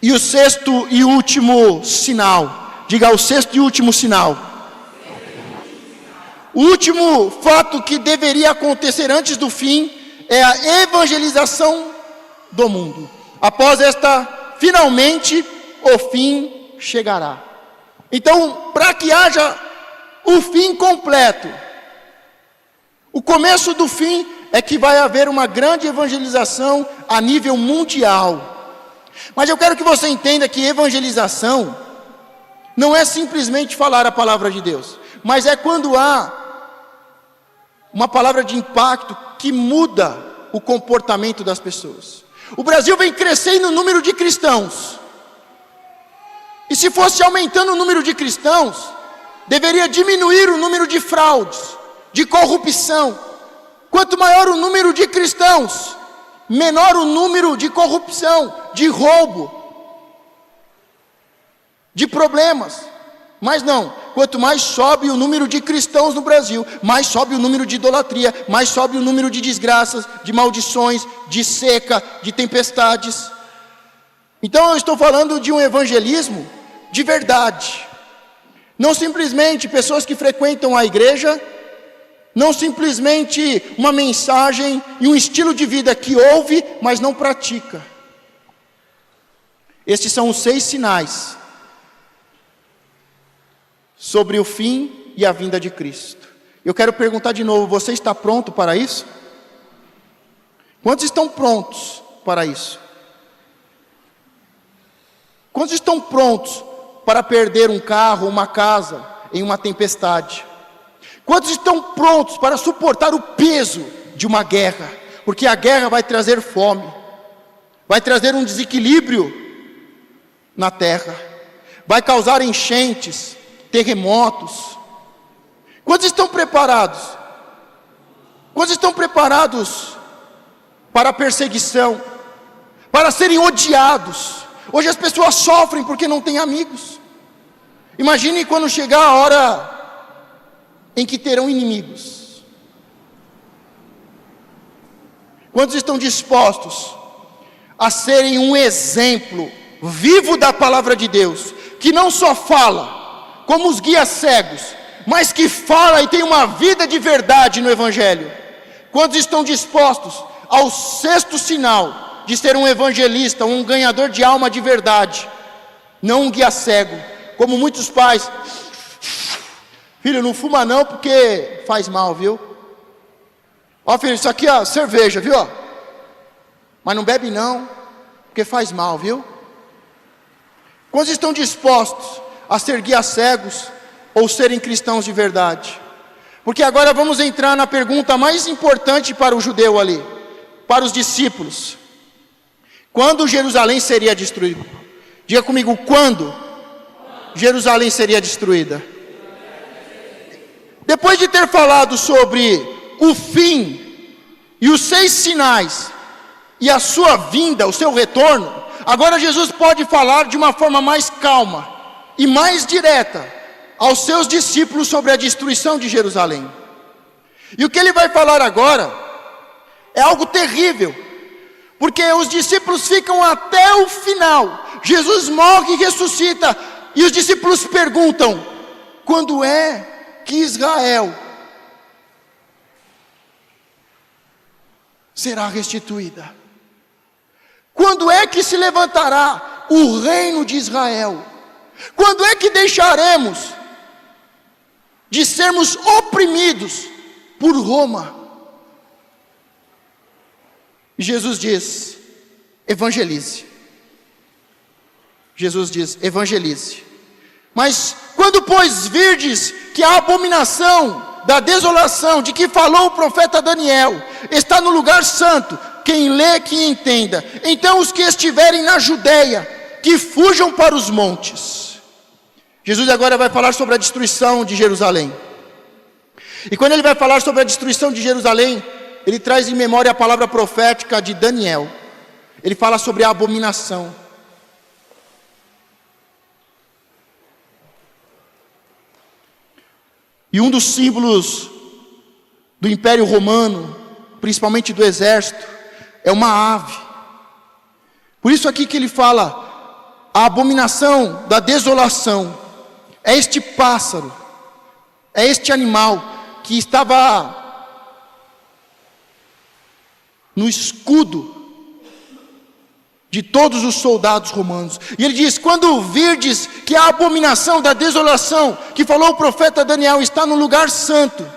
E o sexto e último sinal, diga, o sexto e último sinal. O último fato que deveria acontecer antes do fim é a evangelização do mundo. Após esta, finalmente o fim chegará. Então, para que haja o fim completo, o começo do fim é que vai haver uma grande evangelização a nível mundial. Mas eu quero que você entenda que evangelização não é simplesmente falar a palavra de Deus, mas é quando há uma palavra de impacto que muda o comportamento das pessoas. O Brasil vem crescendo no número de cristãos, e se fosse aumentando o número de cristãos, deveria diminuir o número de fraudes, de corrupção. Quanto maior o número de cristãos, menor o número de corrupção, de roubo, de problemas. Mas não, quanto mais sobe o número de cristãos no Brasil, mais sobe o número de idolatria, mais sobe o número de desgraças, de maldições, de seca, de tempestades. Então eu estou falando de um evangelismo de verdade. Não simplesmente pessoas que frequentam a igreja, não simplesmente uma mensagem e um estilo de vida que ouve, mas não pratica. Estes são os 6 sinais sobre o fim e a vinda de Cristo. Eu quero perguntar de novo, você está pronto para isso? Quantos estão prontos para isso? Quantos estão prontos para perder um carro, uma casa, em uma tempestade? Quantos estão prontos para suportar o peso de uma guerra? Porque a guerra vai trazer fome, vai trazer um desequilíbrio na terra, vai causar enchentes, terremotos. Quantos estão preparados? Quantos estão preparados para a perseguição, para serem odiados? Hoje as pessoas sofrem porque não têm amigos. Imagine quando chegar a hora em que terão inimigos. Quantos estão dispostos a serem um exemplo vivo da palavra de Deus, que não só fala, como os guias cegos, mas que fala e tem uma vida de verdade no Evangelho? Quantos estão dispostos ao 6º sinal, de ser um evangelista, um ganhador de alma de verdade, não um guia cego, como muitos pais? Filho, não fuma não porque faz mal, viu? Ó filho, isso aqui ó, cerveja, viu? Mas não bebe não, porque faz mal, viu? Quantos estão dispostos a ser guias cegos ou serem cristãos de verdade? Porque agora vamos entrar na pergunta mais importante para o judeu ali, para os discípulos. Quando Jerusalém seria destruída? Diga comigo, quando Jerusalém seria destruída? Depois de ter falado sobre o fim e os 6 sinais e a sua vinda, o seu retorno, agora Jesus pode falar de uma forma mais calma e mais direta aos seus discípulos sobre a destruição de Jerusalém. E o que ele vai falar agora é algo terrível, porque os discípulos ficam até o final. Jesus morre e ressuscita, e os discípulos perguntam: quando é que Israel será restituída? Quando é que se levantará o reino de Israel? Quando é que deixaremos de sermos oprimidos por Roma? E Jesus diz: evangelize. Jesus diz: evangelize. Mas quando, pois, virdes que a abominação da desolação de que falou o profeta Daniel está no lugar santo, quem lê, que entenda. Então os que estiverem na Judeia, que fujam para os montes. Jesus agora vai falar sobre a destruição de Jerusalém. E quando ele vai falar sobre a destruição de Jerusalém, ele traz em memória a palavra profética de Daniel. Ele fala sobre a abominação. E um dos símbolos do Império Romano, principalmente do exército, é uma ave. Por isso aqui que ele fala, a abominação da desolação, é este pássaro, é este animal que estava no escudo de todos os soldados romanos. E ele diz: quando virdes que a abominação da desolação que falou o profeta Daniel está no lugar santo,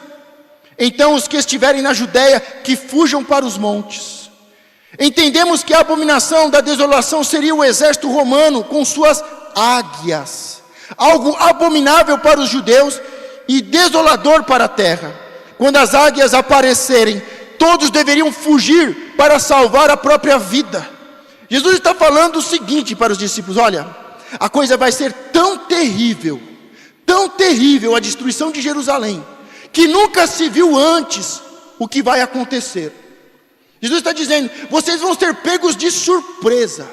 então os que estiverem na Judeia, que fujam para os montes. Entendemos que a abominação da desolação seria o exército romano com suas águias, algo abominável para os judeus e desolador para a terra. Quando as águias aparecerem, todos deveriam fugir para salvar a própria vida. Jesus está falando o seguinte para os discípulos: olha, a coisa vai ser tão terrível a destruição de Jerusalém, que nunca se viu antes o que vai acontecer. Jesus está dizendo: vocês vão ser pegos de surpresa.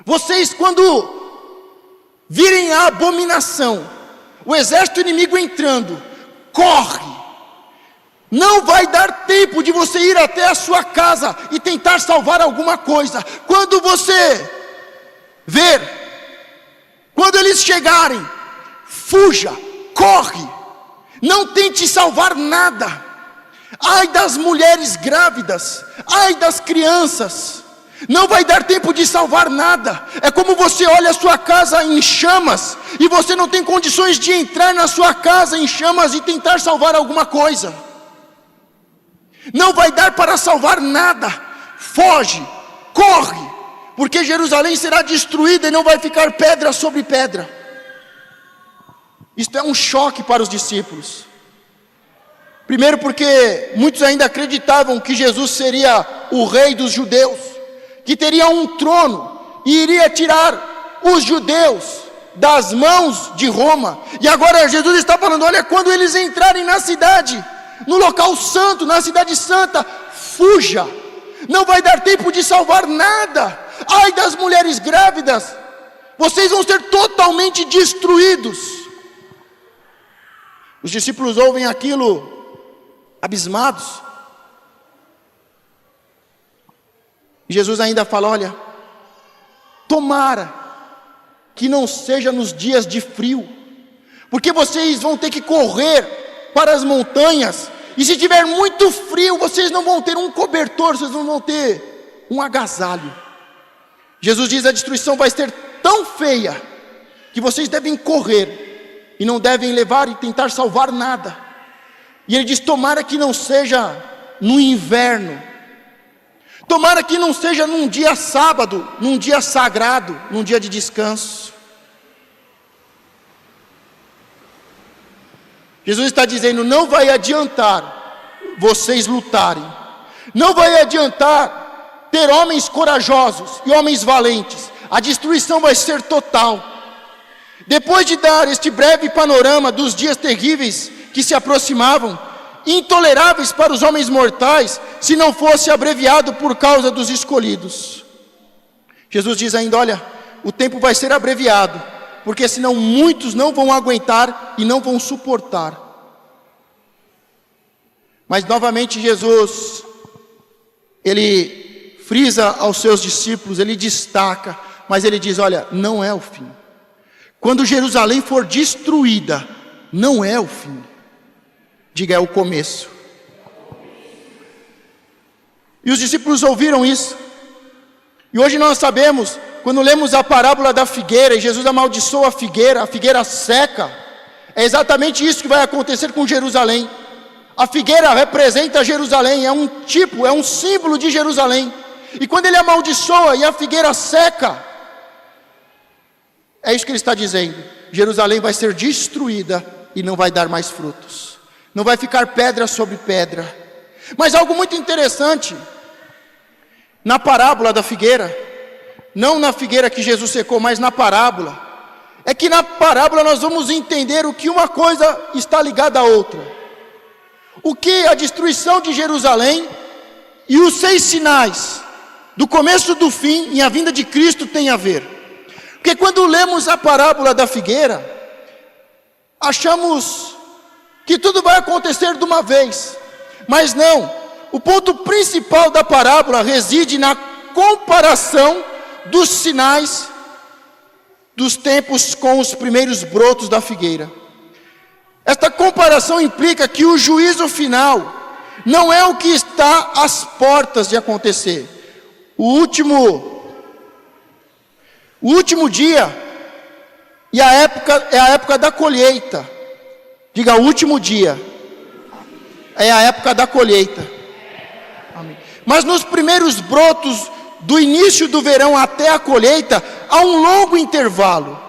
Vocês, quando virem a abominação, o exército inimigo entrando, corre. Não vai dar tempo de você ir até a sua casa e tentar salvar alguma coisa. Quando você ver, quando eles chegarem, fuja, corre. Não tente salvar nada. Ai das mulheres grávidas, ai das crianças. Não vai dar tempo de salvar nada. É como você olha a sua casa em chamas e você não tem condições de entrar na sua casa em chamas e tentar salvar alguma coisa. Não vai dar para salvar nada. Foge, corre, porque Jerusalém será destruída e não vai ficar pedra sobre pedra. Isto é um choque para os discípulos. Primeiro porque muitos ainda acreditavam que Jesus seria o rei dos judeus, que teria um trono e iria tirar os judeus das mãos de Roma. E agora Jesus está falando: olha, quando eles entrarem na cidade, no local santo, na cidade santa, fuja. Não vai dar tempo de salvar nada. Ai das mulheres grávidas, vocês vão ser totalmente destruídos. Os discípulos ouvem aquilo abismados. E Jesus ainda fala: olha, tomara que não seja nos dias de frio, porque vocês vão ter que correr para as montanhas, e se tiver muito frio, vocês não vão ter um cobertor, vocês não vão ter um agasalho. Jesus diz: a destruição vai ser tão feia, que vocês devem correr, e não devem levar e tentar salvar nada. E ele diz: tomara que não seja no inverno, tomara que não seja num dia sábado, num dia sagrado, num dia de descanso. Jesus está dizendo: não vai adiantar vocês lutarem, não vai adiantar ter homens corajosos e homens valentes, a destruição vai ser total. Depois de dar este breve panorama dos dias terríveis que se aproximavam, intoleráveis para os homens mortais, se não fosse abreviado por causa dos escolhidos, Jesus diz ainda: olha, o tempo vai ser abreviado, porque senão muitos não vão aguentar e não vão suportar. Mas novamente Jesus, ele frisa aos seus discípulos, ele destaca, mas ele diz: olha, não é o fim. Quando Jerusalém for destruída, não é o fim. Diga: é o começo. E os discípulos ouviram isso. E hoje nós sabemos, quando lemos a parábola da figueira, e Jesus amaldiçoa a figueira seca, é exatamente isso que vai acontecer com Jerusalém. A figueira representa Jerusalém, é um tipo, é um símbolo de Jerusalém. E quando ele amaldiçoa e a figueira seca, é isso que ele está dizendo: Jerusalém vai ser destruída e não vai dar mais frutos, não vai ficar pedra sobre pedra. Mas algo muito interessante, na parábola da figueira, não na figueira que Jesus secou, mas na parábola, é que na parábola nós vamos entender o que uma coisa está ligada à outra. O que a destruição de Jerusalém e os 6 sinais do começo do fim e a vinda de Cristo tem a ver. Porque quando lemos a parábola da figueira, achamos que tudo vai acontecer de uma vez, mas não. O ponto principal da parábola reside na comparação dos sinais dos tempos com os primeiros brotos da figueira. Esta comparação implica que o juízo final não é o que está às portas de acontecer. O último dia e a época é a época da colheita. Diga, o último dia é a época da colheita. Amém. Mas nos primeiros brotos do início do verão até a colheita, há um longo intervalo.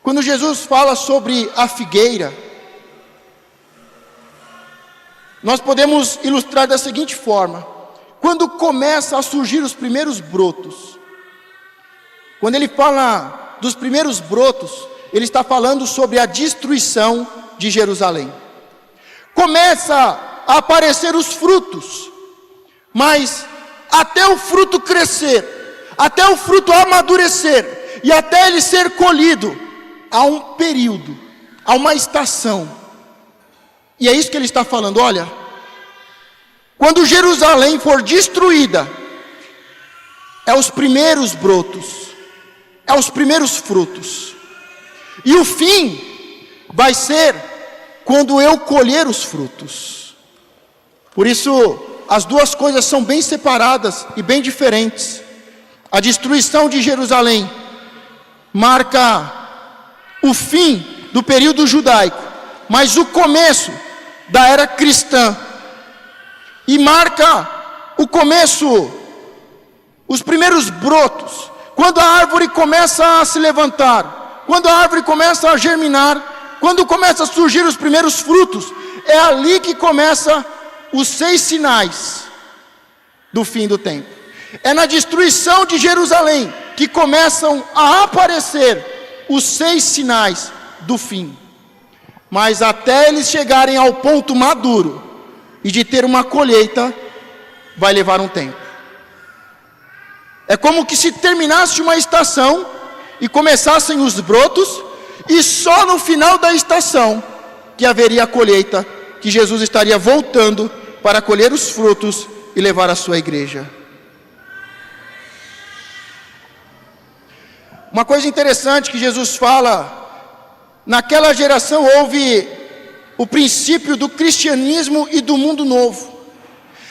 Quando Jesus fala sobre a figueira, nós podemos ilustrar da seguinte forma: quando começa a surgir os primeiros brotos, quando ele fala dos primeiros brotos, ele está falando sobre a destruição de Jerusalém. Começa a aparecer os frutos, mas até o fruto crescer, até o fruto amadurecer e até ele ser colhido, há um período, há uma estação. E é isso que ele está falando: olha, quando Jerusalém for destruída, é os primeiros brotos, é os primeiros frutos. E o fim vai ser quando eu colher os frutos. Por isso, as duas coisas são bem separadas e bem diferentes. A destruição de Jerusalém marca o fim do período judaico, mas o começo da era cristã. E marca o começo, os primeiros brotos, quando a árvore começa a se levantar, quando a árvore começa a germinar, quando começa a surgir os primeiros frutos. É ali que começa os 6 sinais do fim do tempo. É na destruição de Jerusalém que começam a aparecer os 6 sinais do fim. Mas até eles chegarem ao ponto maduro e de ter uma colheita, vai levar um tempo. É como que se terminasse uma estação e começassem os brotos, e só no final da estação que haveria a colheita, que Jesus estaria voltando para colher os frutos e levar a sua igreja. Uma coisa interessante que Jesus fala: naquela geração houve o princípio do cristianismo e do mundo novo.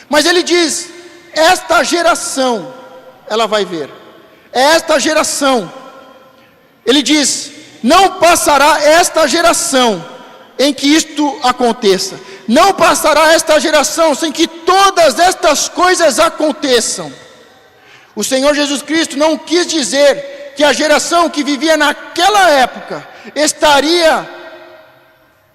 Mas ele diz: esta geração, ela vai ver. É esta geração. Ele diz: não passará esta geração em que isto aconteça. Não passará esta geração sem que todas estas coisas aconteçam. O Senhor Jesus Cristo não quis dizer que a geração que vivia naquela época estaria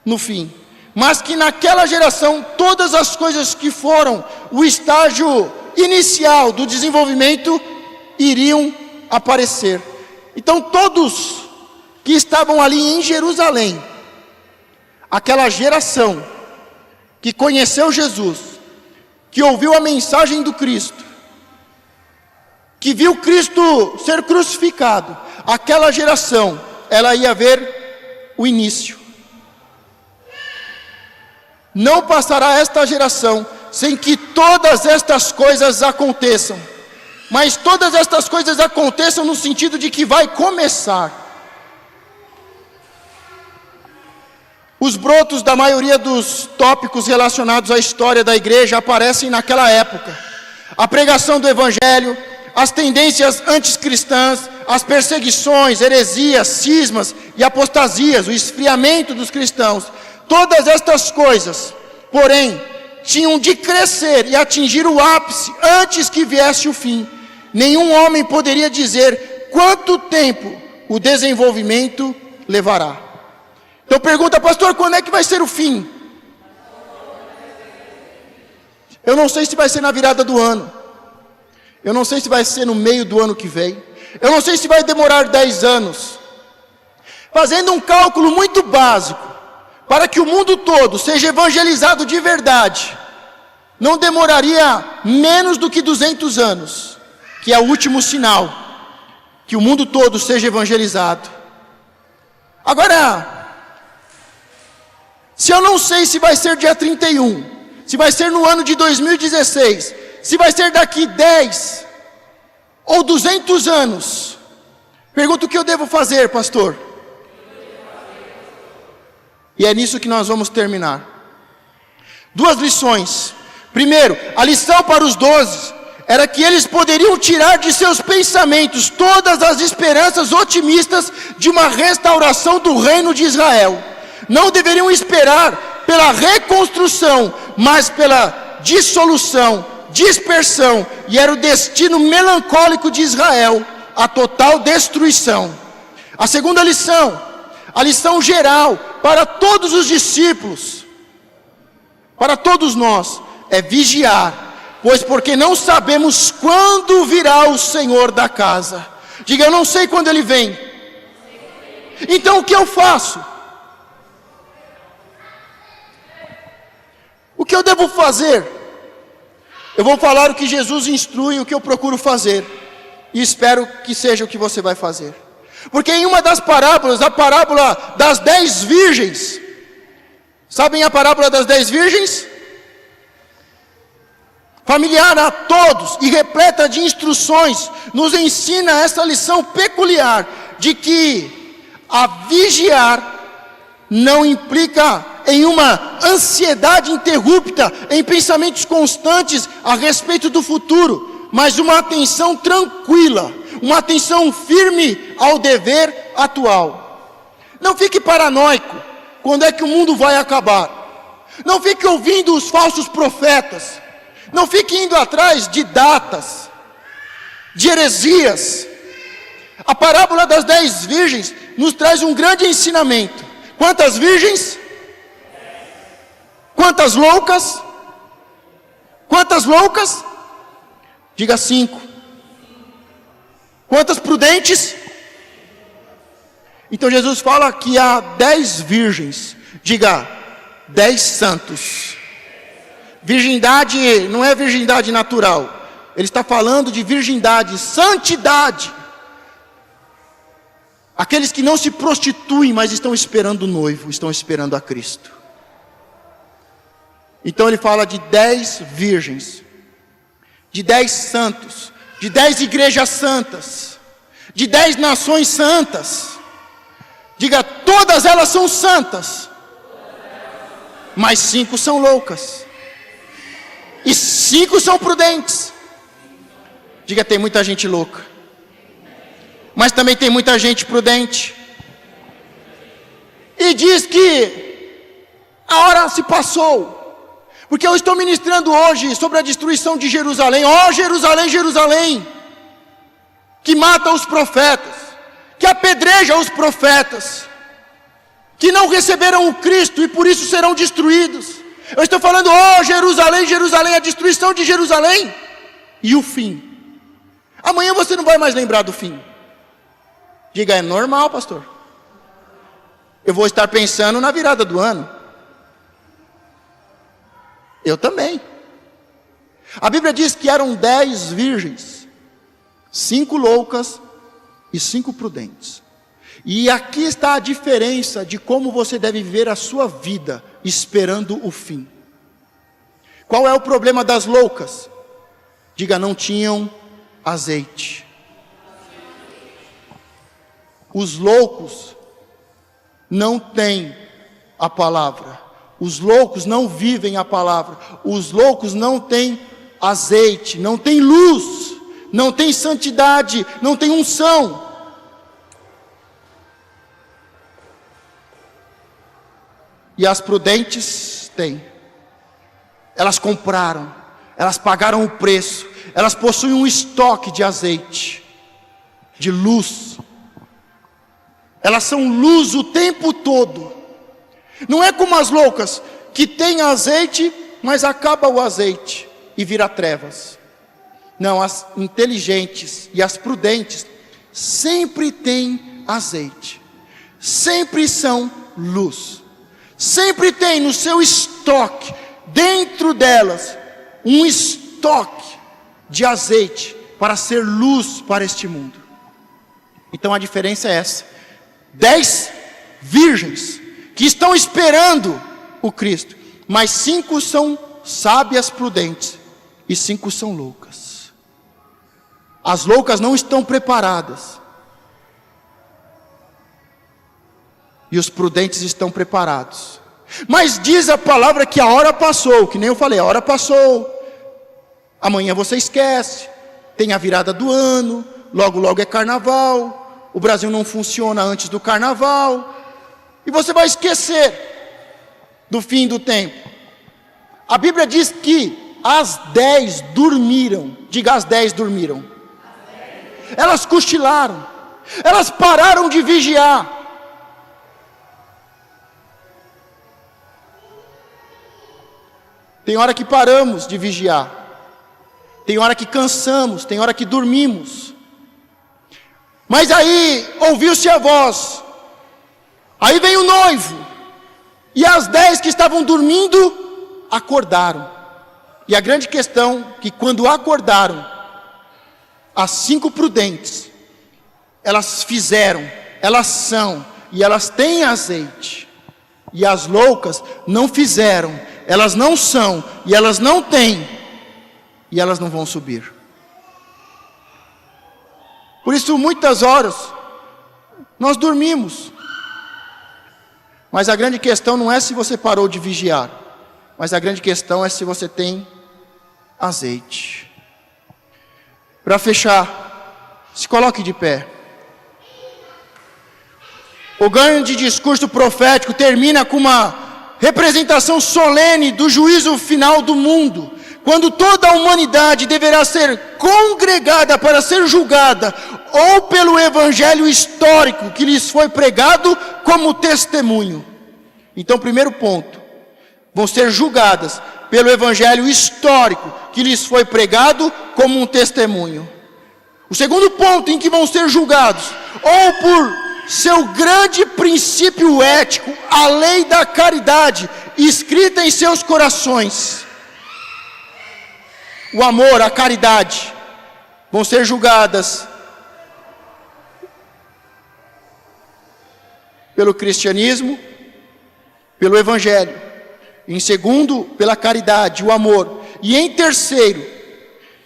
no fim, mas que naquela geração todas as coisas que foram o estágio inicial do desenvolvimento iriam aparecer. Então todos que estavam ali em Jerusalém, aquela geração que conheceu Jesus, que ouviu a mensagem do Cristo, que viu Cristo ser crucificado, aquela geração, ela ia ver o início. Não passará esta geração sem que todas estas coisas aconteçam. Mas todas estas coisas aconteçam no sentido de que vai começar. Os brotos da maioria dos tópicos relacionados à história da igreja aparecem naquela época. A pregação do evangelho, as tendências anticristãs, as perseguições, heresias, cismas e apostasias, o esfriamento dos cristãos. Todas estas coisas, porém, tinham de crescer e atingir o ápice antes que viesse o fim. Nenhum homem poderia dizer quanto tempo o desenvolvimento levará. Então pergunta, pastor, quando é que vai ser o fim? Eu não sei se vai ser na virada do ano. Eu não sei se vai ser no meio do ano que vem. Eu não sei se vai demorar 10 anos. Fazendo um cálculo muito básico, para que o mundo todo seja evangelizado de verdade, não demoraria menos do que 200 anos, que é o último sinal, que o mundo todo seja evangelizado. Agora, se eu não sei se vai ser dia 31, se vai ser no ano de 2016, se vai ser daqui 10 ou 200 anos, pergunto o que eu devo fazer, pastor? E é nisso que nós vamos terminar. 2 lições. Primeiro, a lição para os 12 era que eles poderiam tirar de seus pensamentos todas as esperanças otimistas de uma restauração do reino de Israel. Não deveriam esperar pela reconstrução, mas pela dissolução, dispersão, e era o destino melancólico de Israel, a total destruição. A segunda lição, a lição geral para todos os discípulos, para todos nós, é vigiar, pois porque não sabemos quando virá o Senhor da casa. Diga, eu não sei quando Ele vem. Então o que eu faço? O que eu devo fazer? Eu vou falar o que Jesus instrui, o que eu procuro fazer, e espero que seja o que você vai fazer. Porque em uma das parábolas, a parábola das 10 virgens, sabem a parábola das 10 virgens? Familiar a todos e repleta de instruções, nos ensina essa lição peculiar, de que a vigiar não implica em uma ansiedade interrupta, em pensamentos constantes a respeito do futuro, mas uma atenção tranquila, uma atenção firme ao dever atual. Não fique paranoico quando é que o mundo vai acabar. Não fique ouvindo os falsos profetas. Não fique indo atrás de datas, de heresias. A parábola das 10 virgens nos traz um grande ensinamento. Quantas virgens? Quantas loucas? Quantas loucas? Diga 5. Quantas prudentes? Então Jesus fala que há 10 virgens. Diga 10 santos. Virgindade não é virgindade natural. Ele está falando de virgindade, santidade. Aqueles que não se prostituem, mas estão esperando o noivo, estão esperando a Cristo. Então ele fala de 10 virgens, de 10 santos, de 10 igrejas santas, de 10 nações santas. Diga, todas elas são santas, mas 5 são loucas. E 5 são prudentes. Diga, tem muita gente louca, mas também tem muita gente prudente. E diz que a hora se passou, porque eu estou ministrando hoje sobre a destruição de Jerusalém. Ó Jerusalém, Jerusalém, que mata os profetas, que apedreja os profetas, que não receberam o Cristo e por isso serão destruídos. Eu estou falando, ó Jerusalém, Jerusalém, a destruição de Jerusalém e o fim. Amanhã você não vai mais lembrar do fim. Diga, é normal, pastor. Eu vou estar pensando na virada do ano. Eu também. A Bíblia diz que eram 10 virgens, 5 loucas e 5 prudentes. E aqui está a diferença de como você deve viver a sua vida, esperando o fim. Qual é o problema das loucas? Diga, não tinham azeite. Os loucos não têm a palavra. Os loucos não vivem a palavra. Os loucos não têm azeite, não têm luz, não têm santidade, não têm unção. E as prudentes têm. Elas compraram, elas pagaram o preço, elas possuem um estoque de azeite, de luz. Elas são luz o tempo todo. Não é como as loucas, que têm azeite, mas acaba o azeite e vira trevas. Não, as inteligentes e as prudentes sempre têm azeite, sempre são luz, sempre tem no seu estoque, dentro delas, um estoque de azeite para ser luz para este mundo. Então a diferença é essa: 10 virgens que estão esperando o Cristo, mas 5 são sábias prudentes e 5 são loucas. As loucas não estão preparadas, e os prudentes estão preparados. Mas diz a palavra que a hora passou, que nem eu falei, a hora passou. Amanhã você esquece, tem a virada do ano, logo logo é carnaval, o Brasil não funciona antes do carnaval, e você vai esquecer do fim do tempo. A Bíblia diz que as 10 dormiram. Diga, as 10 dormiram. Elas cochilaram, elas pararam de vigiar. Tem hora que paramos de vigiar, tem hora que cansamos, tem hora que dormimos. Mas aí ouviu-se a voz, aí vem o noivo, e as 10 que estavam dormindo acordaram. E a grande questão é que quando acordaram, as 5 prudentes, elas fizeram, elas são, e elas têm azeite. E as loucas não fizeram, elas não são, e elas não têm, e elas não vão subir. Por isso muitas horas nós dormimos. Mas a grande questão não é se você parou de vigiar, mas a grande questão é se você tem azeite. Para fechar, se coloque de pé. O grande discurso profético termina com uma representação solene do juízo final do mundo, quando toda a humanidade deverá ser congregada para ser julgada, ou pelo evangelho histórico que lhes foi pregado como testemunho. Então, primeiro ponto, vão ser julgadas pelo evangelho histórico que lhes foi pregado como um testemunho. O segundo ponto em que vão ser julgados, ou por seu grande princípio ético, a lei da caridade, escrita em seus corações. O amor, a caridade, vão ser julgadas pelo cristianismo, pelo evangelho. Em segundo, pela caridade, o amor. E em terceiro,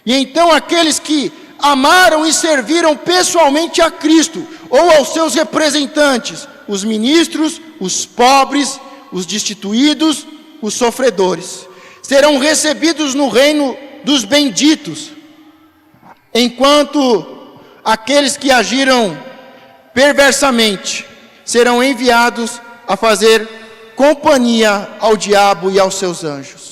e então aqueles que amaram e serviram pessoalmente a Cristo, ou aos seus representantes, os ministros, os pobres, os destituídos, os sofredores, serão recebidos no reino dos benditos, enquanto aqueles que agiram perversamente serão enviados a fazer companhia ao diabo e aos seus anjos.